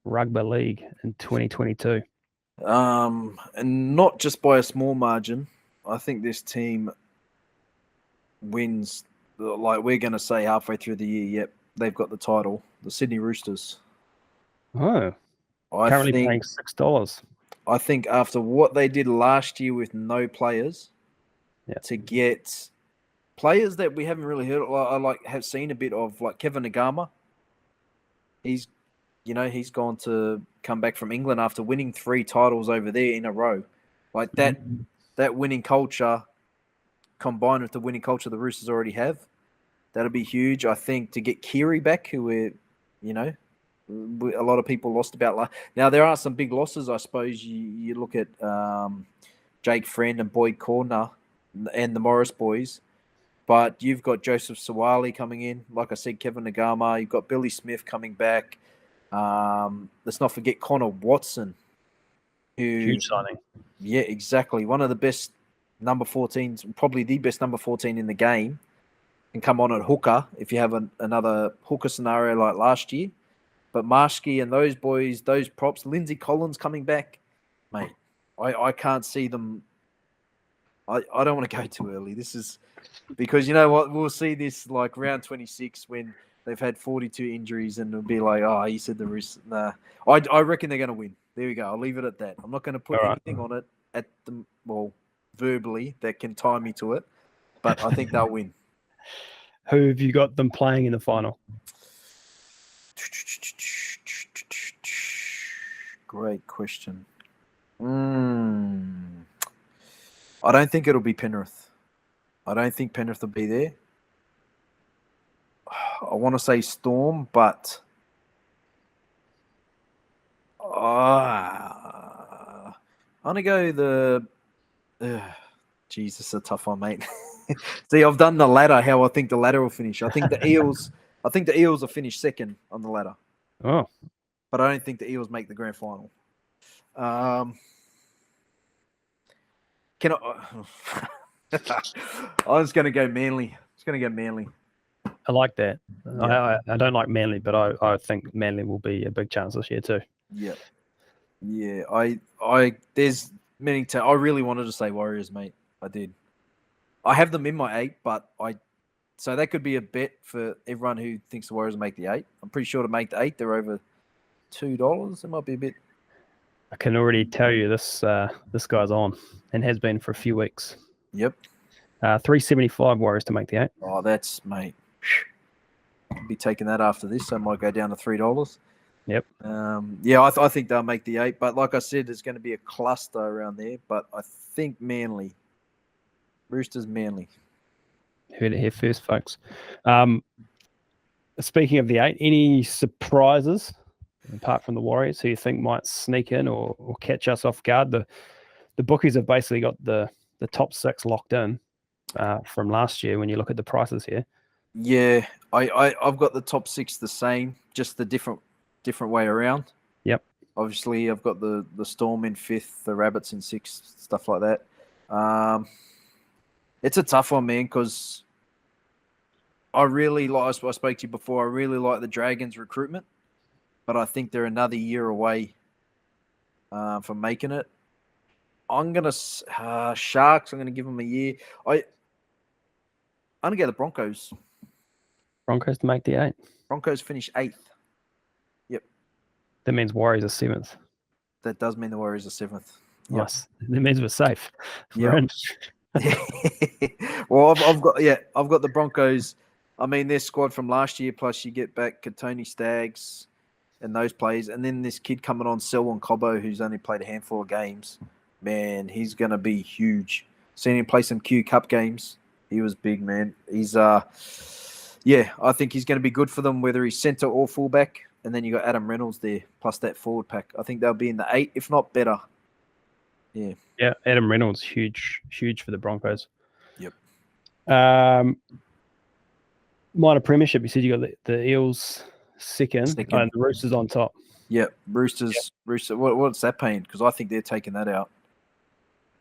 Rugby League in 2022? And not just by a small margin. I think this team wins. Like we're going to say halfway through the year, yep, they've got the title. The Sydney Roosters. Oh, currently paying $6. I think after what they did last year with no players, to get players that we haven't really heard, I have seen a bit of, like Kevin Nagama. He's gone to come back from England after winning 3 titles over there in a row. Like that winning culture combined with the winning culture the Roosters already have, that'll be huge. I think to get Kiri back, who a lot of people lost about. Now, there are some big losses, I suppose. You look at Jake Friend and Boyd Cordner and the Morris boys. But you've got Joseph Sawali coming in. Like I said, Kevin Nagama. You've got Billy Smith coming back. Let's not forget Connor Watson. Huge signing. Yeah, exactly. One of the best number 14s, probably the best number 14 in the game. And come on at hooker if you have another hooker scenario like last year. But Marshke and those boys, those props, Lindsay Collins coming back, mate, I can't see them. I don't want to go too early. This is because you know what? We'll see this like round 26 when they've had 42 injuries and it'll be like, oh, you said the Roosters. Nah, I reckon they're going to win. There we go. I'll leave it at that. I'm not going to put anything on it verbally that can tie me to it, but I think they'll win. Who have you got them playing in the final? Great question. I don't think it'll be Penrith. I don't think Penrith will be there. I want to say Storm, but I'm going to go the... Jesus, a tough one, mate. See, I've done the ladder, how I think the ladder will finish. I think the Eels will finish second on the ladder. Oh. But I don't think the Eels make the grand final. Can I... I was going to go Manly. I like that. Yeah. I don't like Manly, but I think Manly will be a big chance this year too. Yeah. There's many. I really wanted to say Warriors, mate. I did. I have them in my 8, but so that could be a bet for everyone who thinks the Warriors make the 8. I'm pretty sure to make the 8, they're over $2. It might be a bit. I can already tell you this guy's on and has been for a few weeks. Yep. 375 Warriors to make the 8. Oh, that's, mate. I'll be taking that after this, so I might go down to $3. Yep. I think they'll make the 8, but like I said, there's going to be a cluster around there. But I think Manly, Roosters, Manly. Heard it here first, folks. Speaking of the 8, any surprises apart from the Warriors who you think might sneak in or catch us off guard? The bookies have basically got the top 6 locked in from last year when you look at the prices here. Yeah, I've got the top 6 the same, just the different way around. Yep. Obviously, I've got the Storm in 5th, the Rabbits in 6th, stuff like that. It's a tough one, man, because I really like, I spoke to you before, I really like the Dragons recruitment, but I think they're another year away from making it. I'm going to, Sharks, I'm going to give them a year. I'm going to get the Broncos. Broncos to make the 8. Broncos finish 8th. Yep. That means Warriors are 7th. That does mean the Warriors are 7th. Yep. Nice. That means we're safe. Yeah. Well, I've got the Broncos. I mean, their squad from last year, plus you get back Katoni Staggs and those players, and then this kid coming on, Selwyn Cobbo, who's only played a handful of games. Man, he's going to be huge. Seen him play some Q Cup games. He was big, man. He's I think he's going to be good for them, whether he's centre or fullback. And then you got Adam Reynolds there, plus that forward pack. I think they'll be in the 8, if not better. Yeah. Yeah, Adam Reynolds, huge for the Broncos. Yep. Minor premiership, you said you got the Eels second. And the Roosters on top. Yep, Roosters. Yep. Roosters. What's that paying? Because I think they're taking that out.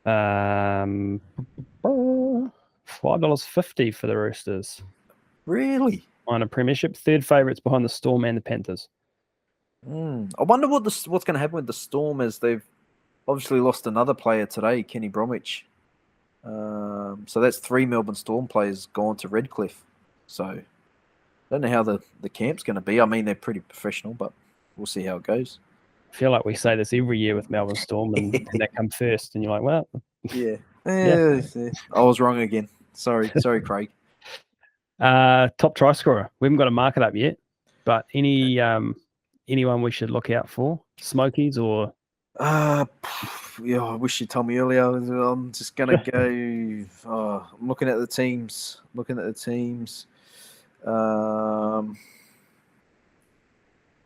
$5.50 for the Roosters. Really? Minor premiership, third favourites behind the Storm and the Panthers. I wonder what's going to happen with the Storm, as they've obviously lost another player today, Kenny Bromwich. So that's 3 Melbourne Storm players gone to Redcliffe. So I don't know how the camp's going to be. I mean, they're pretty professional, but we'll see how it goes. I feel like we say this every year with Melbourne Storm, and they come first, and you're like, well, yeah. I was wrong again. Sorry, Craig. Top try scorer. We haven't got a market up yet, but anyone we should look out for? Smokies or? I wish you'd told me earlier. I'm just gonna go. I'm looking at the teams.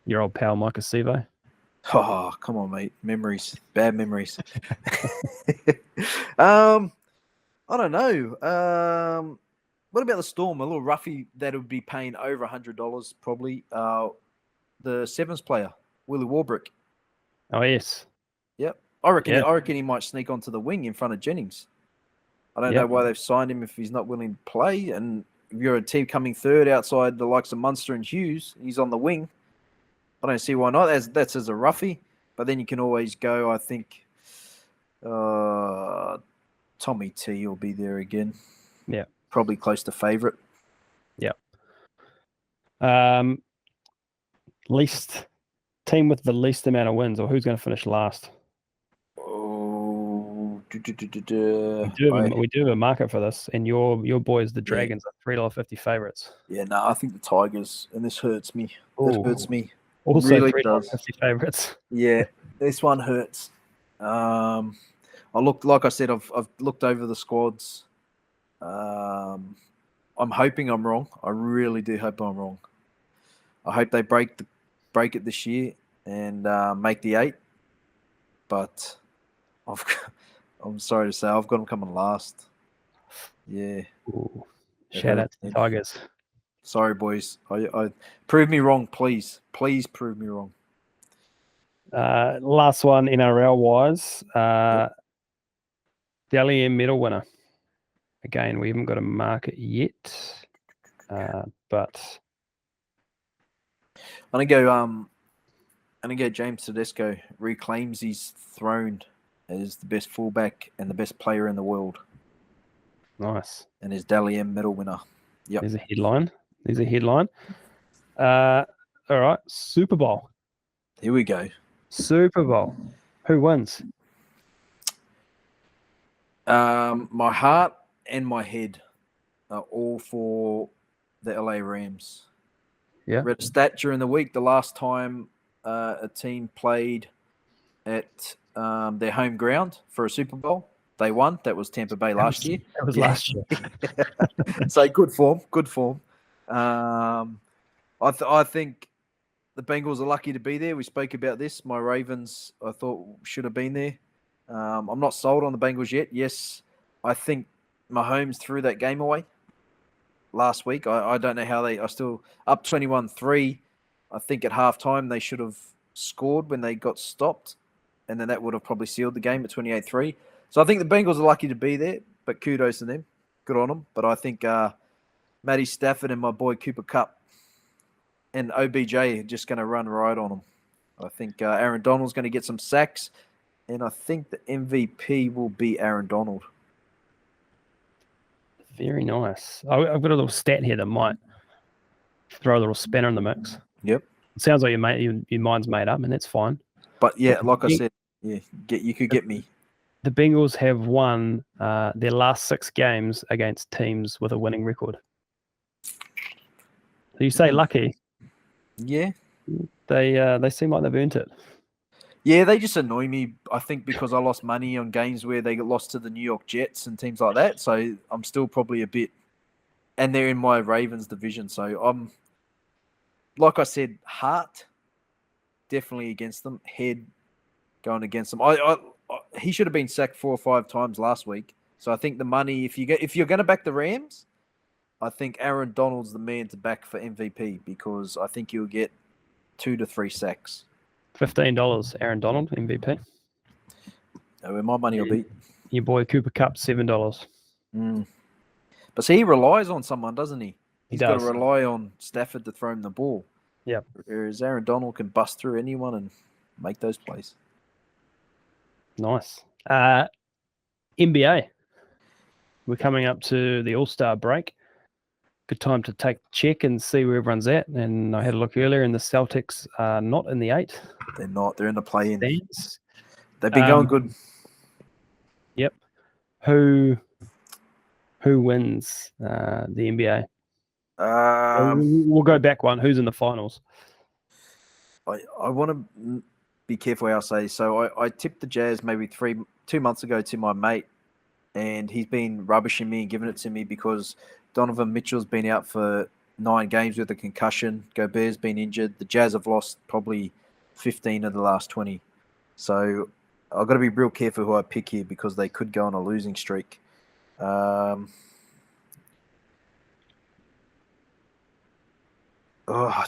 Your old pal Micah Sevo. Oh, come on, mate. Memories. Bad memories. I don't know. What about the Storm? A little roughie that would be paying over $100 probably. The Sevens player, Willie Warbrick. Oh, yes. Yep. I reckon he might sneak onto the wing in front of Jennings. I don't know why they've signed him if he's not willing to play. And if you're a team coming third outside the likes of Munster and Hughes, he's on the wing. I don't see why not. That's as a roughie. But then you can always go, I think, Tommy T will be there again. Yeah. Probably close to favourite. Yeah. Least team with the least amount of wins, or who's going to finish last? Oh, we do have a market for this, and your boys, the Dragons, are $3.50 favourites. Yeah, no, I think the Tigers, and this hurts me. It hurts me. Also, really $3.50 favourites. Yeah, this one hurts. Like I said, I've looked over the squads. I'm hoping I'm wrong. I really do hope I'm wrong. I hope they break it this year and make the 8. But I'm sorry to say, I've got them coming last. Yeah. Ooh. Shout out to the Tigers. Sorry, boys. I prove me wrong, please. Please prove me wrong. Last one NRL wise, Dally M medal winner. Again, we haven't got a market yet, but I'm gonna go. James Tedesco reclaims his throne as the best fullback and the best player in the world. Nice. And his Dally M medal winner. Yep. There's a headline. All right, Super Bowl. Here we go. Super Bowl. Who wins? My heart and my head are all for the LA Rams. Yeah. Read a stat during the week. The last time a team played at their home ground for a Super Bowl, they won. That was Tampa Bay last year. That was last year. So good form. I think the Bengals are lucky to be there. We spoke about this. My Ravens, I thought, should have been there. I'm not sold on the Bengals yet. Yes, I think Mahomes threw that game away last week. I don't know how they are still up 21-3. I think at halftime they should have scored when they got stopped, and then that would have probably sealed the game at 28-3. So I think the Bengals are lucky to be there, but kudos to them. Good on them. But I think Matty Stafford and my boy Cooper Kupp and OBJ are just going to run right on them. I think Aaron Donald's going to get some sacks, and I think the MVP will be Aaron Donald. Very nice. I've got a little stat here that might throw a little spanner in the mix. Yep. It sounds like your mind's made up, and that's fine. But yeah, like I said, yeah, you could get me. The Bengals have won their last 6 games against teams with a winning record. So you say lucky? Yeah. They seem like they've earned it. Yeah, they just annoy me, I think, because I lost money on games where they got lost to the New York Jets and teams like that. So I'm still probably a bit... And they're in my Ravens division. So I'm... Like I said, heart, definitely against them. Head, going against them. He should have been sacked 4 or 5 times last week. So I think the money... If you're going to back the Rams, I think Aaron Donald's the man to back for MVP because I think you'll get 2 to 3 sacks. $15, Aaron Donald, MVP. Where my money will be. Your boy Cooper Kupp, $7. But see, he relies on someone, doesn't he? He's got does. to rely on Stafford to throw him the ball. Yeah. Whereas Aaron Donald can bust through anyone and make those plays. Nice. NBA. We're coming up to the All-Star break. Good time to take a check and see where everyone's at. And I had a look earlier, and the Celtics are not in the 8. They're not. They're in the play-in. Stands. They've been going good. Yep. Who wins the NBA? We'll go back one. Who's in the finals? I want to be careful how I say. So I tipped the Jazz maybe 2 months ago to my mate, and he's been rubbishing me and giving it to me because Donovan Mitchell's been out for 9 games with a concussion. Gobert's been injured. The Jazz have lost probably 15 of the last 20. So I've got to be real careful who I pick here because they could go on a losing streak. Oh,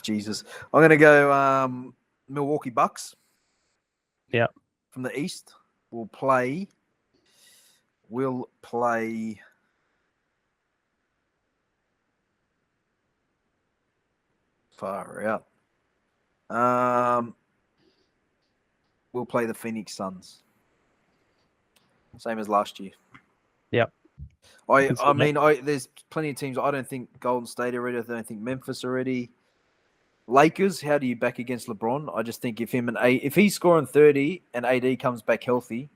Jesus. I'm going to go Milwaukee Bucks. Yeah. From the East. We'll play far out. We'll play the Phoenix Suns. Same as last year. Yep. I mean, there's plenty of teams. I don't think Golden State already. I don't think Memphis already. Lakers, how do you back against LeBron? I just think if he's scoring 30 and AD comes back healthy,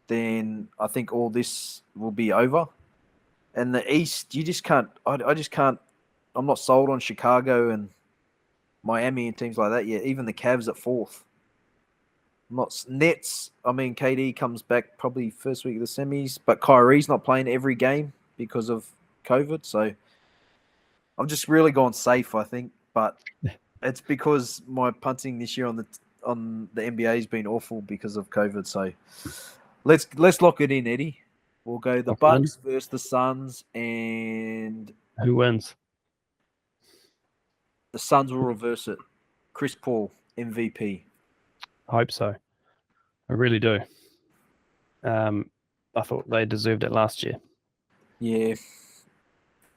then I think all this will be over. And the East, you just can't. I just can't. I'm not sold on Chicago and Miami and teams like that yet. Even the Cavs at 4th. Nets. I mean, KD comes back probably first week of the semis, but Kyrie's not playing every game because of COVID. So I'm just really gone safe, I think. But it's because my punting this year on the NBA has been awful because of COVID. So let's lock it in, Eddie. We'll go the Bucks versus the Suns, and who wins? The Suns will reverse it. Chris Paul, MVP. I hope so. I really do. I thought they deserved it last year. Yeah.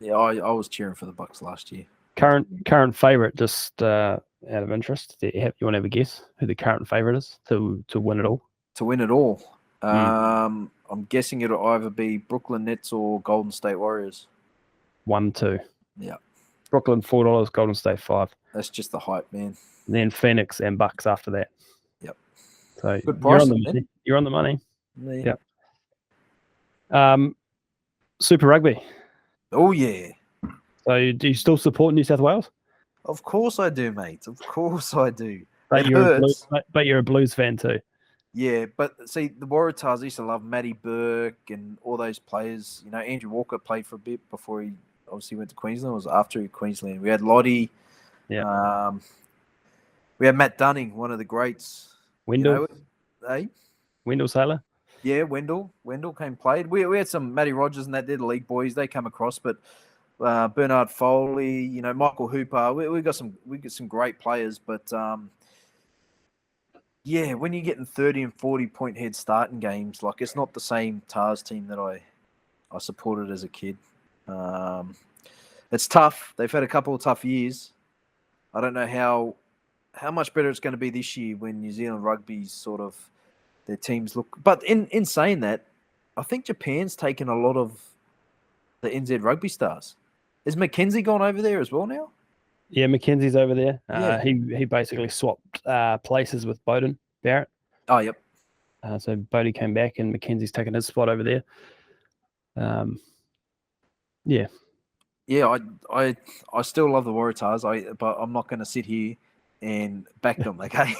I was cheering for the Bucks last year. Current favorite, just out of interest. You want to have a guess who the current favorite is to win it all? To win it all, I'm guessing it'll either be Brooklyn Nets or Golden State Warriors. 1, 2. Yeah. Brooklyn $4, Golden State $5. That's just the hype, man. And then Phoenix and Bucks after that. Yep. So Good you're on price, the man. money. You're on the money. Yeah. Super Rugby. Oh yeah. So do you still support New South Wales? Of course I do, mate. Of course I do. But It you're a Blues, hurts. but you're a Blues fan too. Yeah, but see, the Waratahs used to love Matty Burke and all those players. You know, Andrew Walker played for a bit before he obviously went to Queensland. It was after Queensland. We had Lottie. Yeah. We had Matt Dunning, one of the greats. Wendell. Wendell Sailor. Yeah, Wendell came played. We had some Matty Rogers and that did the league boys. They come across, but Bernard Foley, you know, Michael Hooper. We got some great players, but yeah, when you're getting 30 and 40-point head start in games, like it's not the same Tars team that I supported as a kid. It's tough. They've had a couple of tough years. I don't know how much better it's going to be this year when New Zealand Rugby's sort of their teams look. But in saying that, I think Japan's taken a lot of the NZ Rugby stars. Is Mackenzie gone over there as well now? Yeah, Mackenzie's over there. Yeah. He basically swapped places with Bowden Barrett. Oh, yep. So Bodie came back and Mackenzie's taken his spot over there. Yeah. Yeah, I still love the Waratahs, but I'm not going to sit here and back them, okay?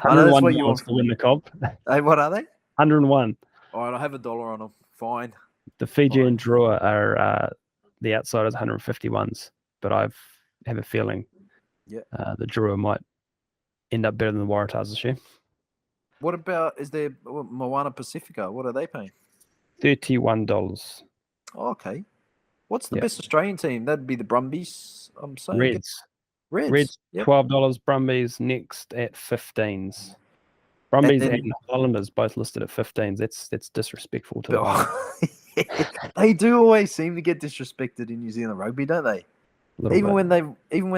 I know that's what you want to win the comp. Hey, what are they? 101. All right, I'll have $1 on them. Fine. The Fiji and Drua are the outsiders 151s, but I have a feeling the Drua might end up better than the Waratahs this year. What about, is there Moana Pacifica? What are they paying? $31. Oh, okay. What's the best Australian team? That'd be the Brumbies, I'm saying. Reds. Reds. Yep. $12. Brumbies next at 15s. Brumbies and Highlanders both listed at 15s. That's disrespectful to the Highlanders. They do always seem to get disrespected in New Zealand Rugby, don't they? Even when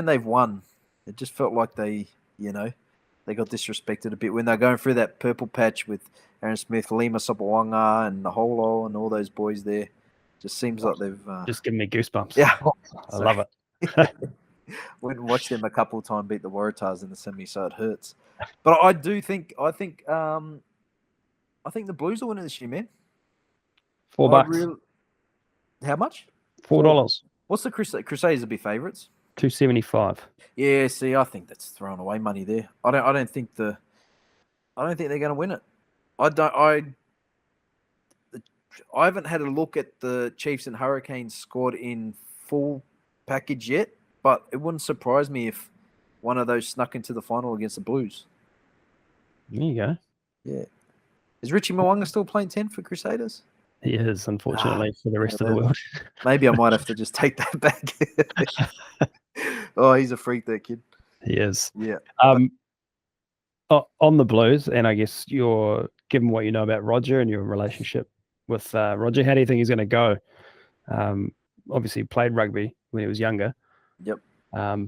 they've won, it just felt like they got disrespected a bit when they're going through that purple patch with Aaron Smith, Lima Sopawanga, and Naholo, and all those boys there. Just seems like they've just giving me goosebumps. Yeah, I love it. Went and watched them a couple of times beat the Waratahs in the semi, so it hurts. But I think the Blues will win this year, man. $4. How much? $4. What's the Crusaders will be favourites? $2.75. Yeah, see, I think that's throwing away money there. I don't think they're going to win it. I haven't had a look at the Chiefs and Hurricanes squad in full package yet, but it wouldn't surprise me if one of those snuck into the final against the Blues. There you go. Yeah. Is Richie Mwanga still playing 10 for Crusaders? He is, unfortunately, for the rest of the world. Maybe I might have to just take that back. Oh, he's a freak, that kid. He is. Yeah. On the Blues, and I guess given what you know about Roger and your relationship with Roger, how do you think he's going to go? Obviously, he played rugby when he was younger. Yep.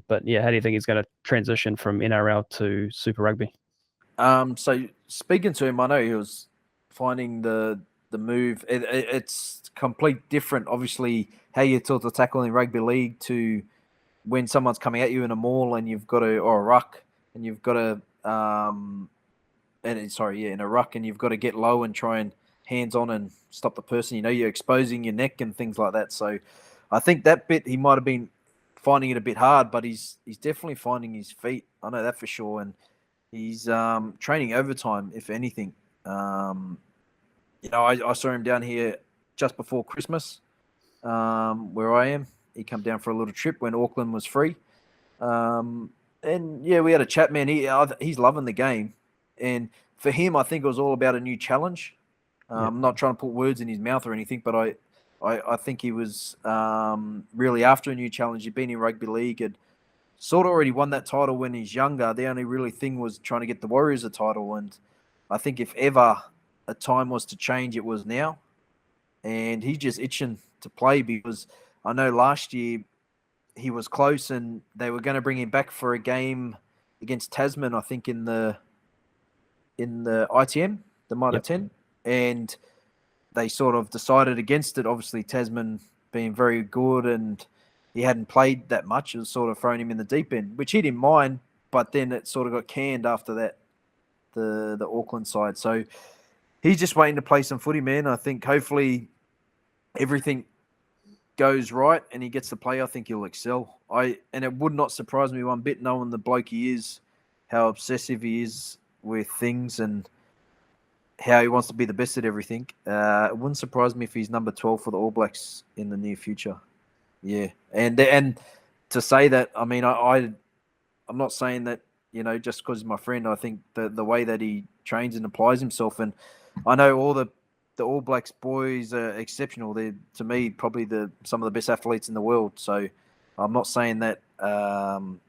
But yeah, how do you think he's going to transition from NRL to Super Rugby? So speaking to him, I know he was finding the move. It's complete different, obviously, how you taught the tackle in rugby league to when someone's coming at you in a maul and you've got to, or a ruck, and you've got to, in a ruck, and you've got to get low and try and hands on and stop the person. You know, you're exposing your neck and things like that. So I think that bit he might have been finding it a bit hard, but he's definitely finding his feet. I know that for sure, and he's training overtime, if anything. I saw him down here just before Christmas, where I am. He come down for a little trip when Auckland was free. And yeah, we had a chat, man. He's loving the game. And for him, I think it was all about a new challenge. I'm not trying to put words in his mouth or anything, but I think he was really after a new challenge. He'd been in rugby league, had sort of already won that title when he's younger. The only really thing was trying to get the Warriors a title. And I think if ever a time was to change, it was now. And he's just itching to play because I know last year he was close and they were going to bring him back for a game against Tasman, I think, in the ITM, the Mitre 10. And they sort of decided against it, obviously Tasman being very good and he hadn't played that much. It was sort of throwing him in the deep end, which he didn't mind, but then it sort of got canned after that the Auckland side. So he's just waiting to play some footy, man. I think hopefully everything goes right and he gets to play. I think he'll excel. And it would not surprise me one bit knowing the bloke he is, how obsessive he is with things and how he wants to be the best at everything. It wouldn't surprise me if he's number 12 for the All Blacks in the near future. Yeah, and to say that, I mean, I'm not saying that, you know, just because he's my friend. I think the way that he trains and applies himself, and I know all the All Blacks boys are exceptional. They're, to me, probably some of the best athletes in the world. So I'm not saying that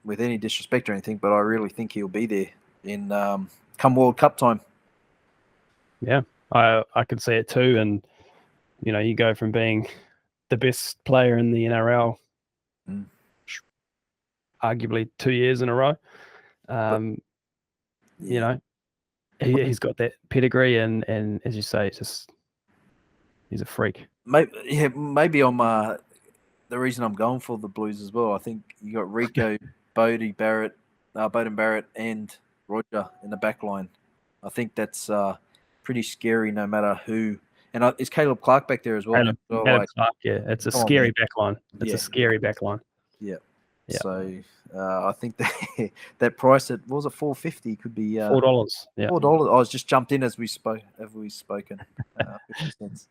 with any disrespect or anything, but I really think he'll be there in come World Cup time. Yeah, I could see it too. And, you know, you go from being the best player in the NRL, arguably 2 years in a row. You know, he's got that pedigree, and as you say, he's a freak. Maybe I'm the reason I'm going for the Blues as well. I think you got Rico, Bowden Barrett, and Roger in the back line. I think that's pretty scary no matter who. And is Caleb Clark back there as well? Caleb Clark, yeah. It's a scary back line. It's a scary back line. Yeah. So I think that price at, what was it, $4.50 could be $4. Yeah. $4. I was just jumped in as we've spoken. 50 cents.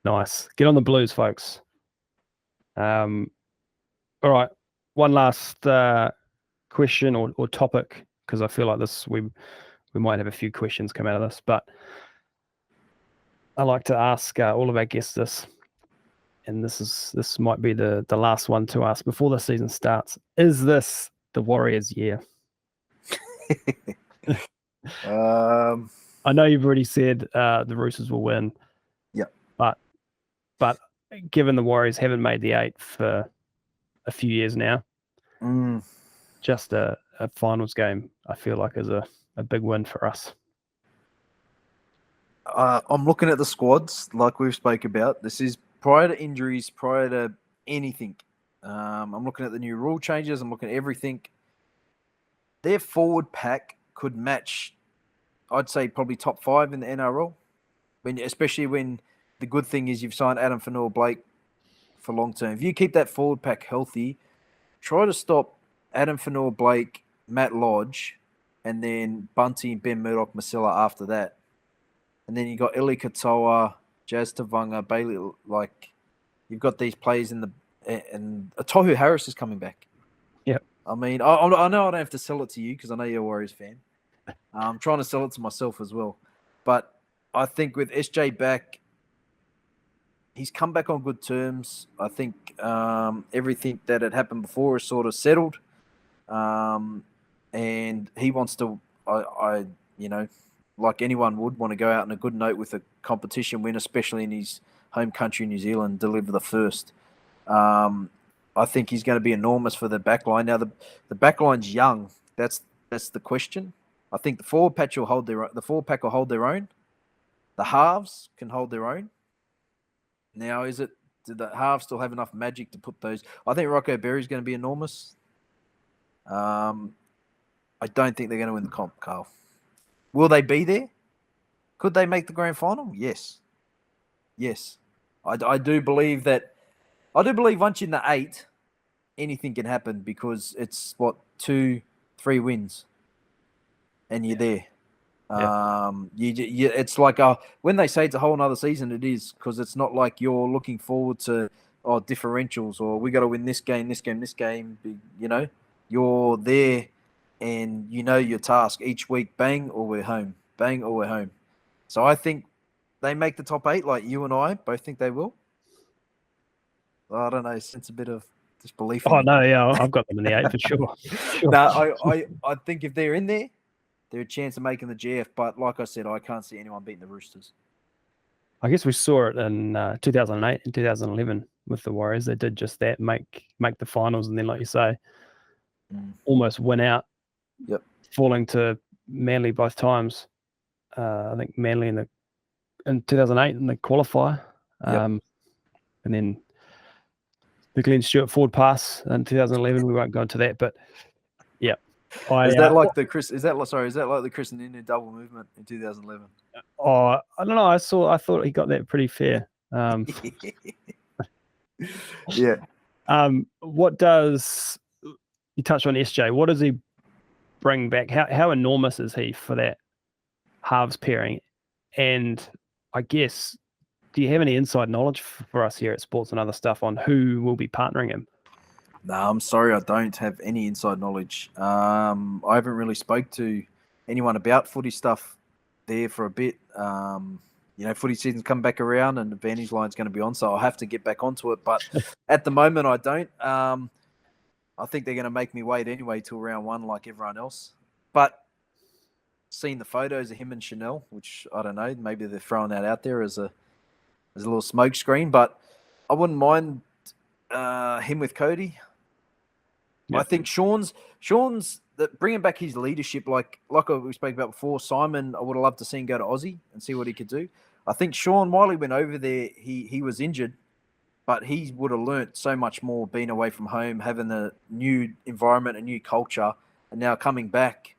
Nice. Get on the Blues, folks. All right. One last question or topic, because I feel like this we might have a few questions come out of this, but I like to ask all of our guests this, and this might be the last one to ask before the season starts. Is this the Warriors' year? I know you've already said the Roosters will win. Yeah. But given the Warriors haven't made the 8 for a few years now, just a finals game, I feel like, is a big win for us. I'm looking at the squads like we've spoke about. This is prior to injuries, prior to anything. I'm looking at the new rule changes. I'm looking at everything. Their forward pack could match, I'd say, probably top 5 in the NRL. Especially when the good thing is you've signed Adam Fanua-Blake for long term. If you keep that forward pack healthy, try to stop Adam Fanua-Blake, Matt Lodge, and then Bunty and Ben Murdoch-Masila after that. And then you got Eli Katoa, Jazz Tavanga, Bailey. Like, you've got these players and Tohu Harris is coming back. Yeah. I mean, I know I don't have to sell it to you because I know you're a Warriors fan. I'm trying to sell it to myself as well. But I think with SJ back, he's come back on good terms. I think everything that had happened before is sort of settled. And he wants to, you know, like anyone would, want to go out on a good note with a competition win, especially in his home country, New Zealand, deliver the first. I think he's going to be enormous for the back line. Now, the back line's young. That's the question. I think the forward pack will hold their own. The halves can hold their own. Now, do the halves still have enough magic to put those? I think Rocco Berry's going to be enormous. I don't think they're going to win the comp, Karl. Will they be there? Could they make the grand final? Yes. I do believe that. I do believe once you're in the 8, anything can happen because it's 2-3 wins, and you're there. Yeah. It's like when they say it's a whole nother season, it is, because it's not like you're looking forward to differentials or we got to win this game. You know, you're there, and you know your task each week. Bang or we're home. Bang or we're home. So I think they make the top 8, like you and I both think they will. I don't know. Sense a bit of disbelief. Oh no, yeah, I've got them in the 8 for sure. No, I think if they're in there, they're a chance of making the GF. But like I said, I can't see anyone beating the Roosters. I guess we saw it in 2008 and 2011 with the Warriors. They did just that, make the finals, and then, like you say, almost win out. Yep. Falling to Manly both times. I think Manly in 2008 in the qualifier. And then the Glenn Stewart forward pass in 2011. We won't go into that, but yeah, Is that like the Chris? Is that like the Chris and Inu double movement in 2011? I don't know. I thought he got that pretty fair. Yeah. What does you touched on SJ? What does he bring back? How enormous is he for that halves pairing? And I guess, do you have any inside knowledge for us here at Sports and Other Stuff on who will be partnering him? No, I'm sorry, I don't have any inside knowledge. I haven't really spoke to anyone about footy stuff there for a bit. Footy season's come back around and the Vantage Line's going to be on, so I'll have to get back onto it. But at the moment, I don't. I think they're going to make me wait anyway till round one like everyone else. But seeing the photos of him and Chanel, which I don't know, maybe they're throwing that out there as a little smoke screen, but I wouldn't mind him with Cody. Yep. I think Sean's bringing back his leadership, like we spoke about before. Simon, I would have loved to see him go to Aussie and see what he could do. I think Sean, while he went over there, he was injured, but he would have learnt so much more being away from home, having a new environment, a new culture, and now coming back.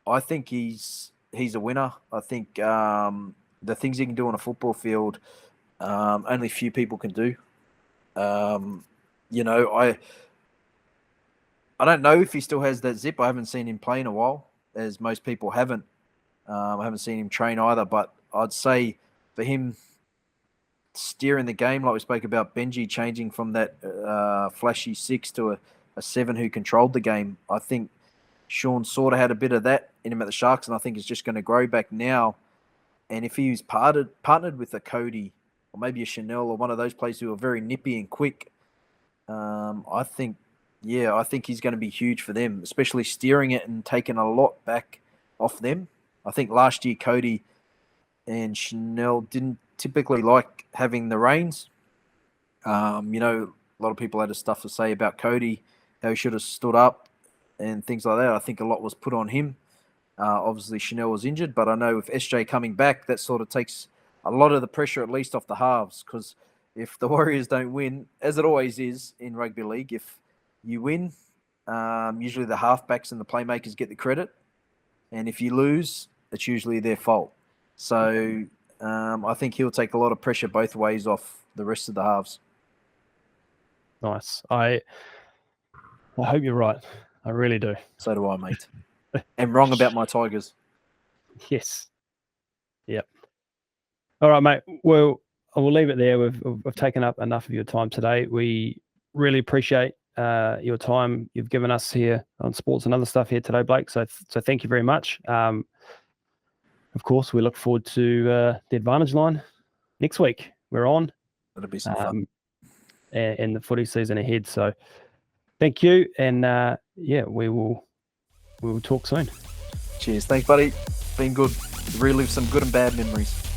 I think he's a winner. I think the things he can do on a football field, only few people can do. I don't know if he still has that zip. I haven't seen him play in a while, as most people haven't. I haven't seen him train either, but I'd say for him steering the game, like we spoke about Benji changing from that flashy 6 to a 7 who controlled the game, I think Sean sort of had a bit of that in him at the Sharks, and I think it's just going to grow back now. And if he was partnered with a Cody or maybe a Chanel or one of those players who are very nippy and quick, I think he's going to be huge for them, especially steering it and taking a lot back off them. I think last year Cody and Chanel didn't typically like having the reins. A lot of people had stuff to say about Cody, how he should have stood up and things like that. I think a lot was put on him. Obviously, Chanel was injured, but I know with SJ coming back, that sort of takes a lot of the pressure, at least off the halves, because if the Warriors don't win, as it always is in rugby league, if you win, usually the halfbacks and the playmakers get the credit. And if you lose, it's usually their fault. So I think he'll take a lot of pressure both ways off the rest of the halves. Nice. I hope you're right. I really do. So do I, mate. And wrong about my Tigers. Yes. Yep. All right, mate. Well, I will leave it there. We've taken up enough of your time today. We really appreciate your time you've given us here on Sports and Other Stuff here today, Blake. So thank you very much. Of course, we look forward to the Advantage Line next week. We're on. That'll be some fun. And the footy season ahead. So thank you. And we will talk soon. Cheers. Thanks, buddy. Been good. Relive some good and bad memories.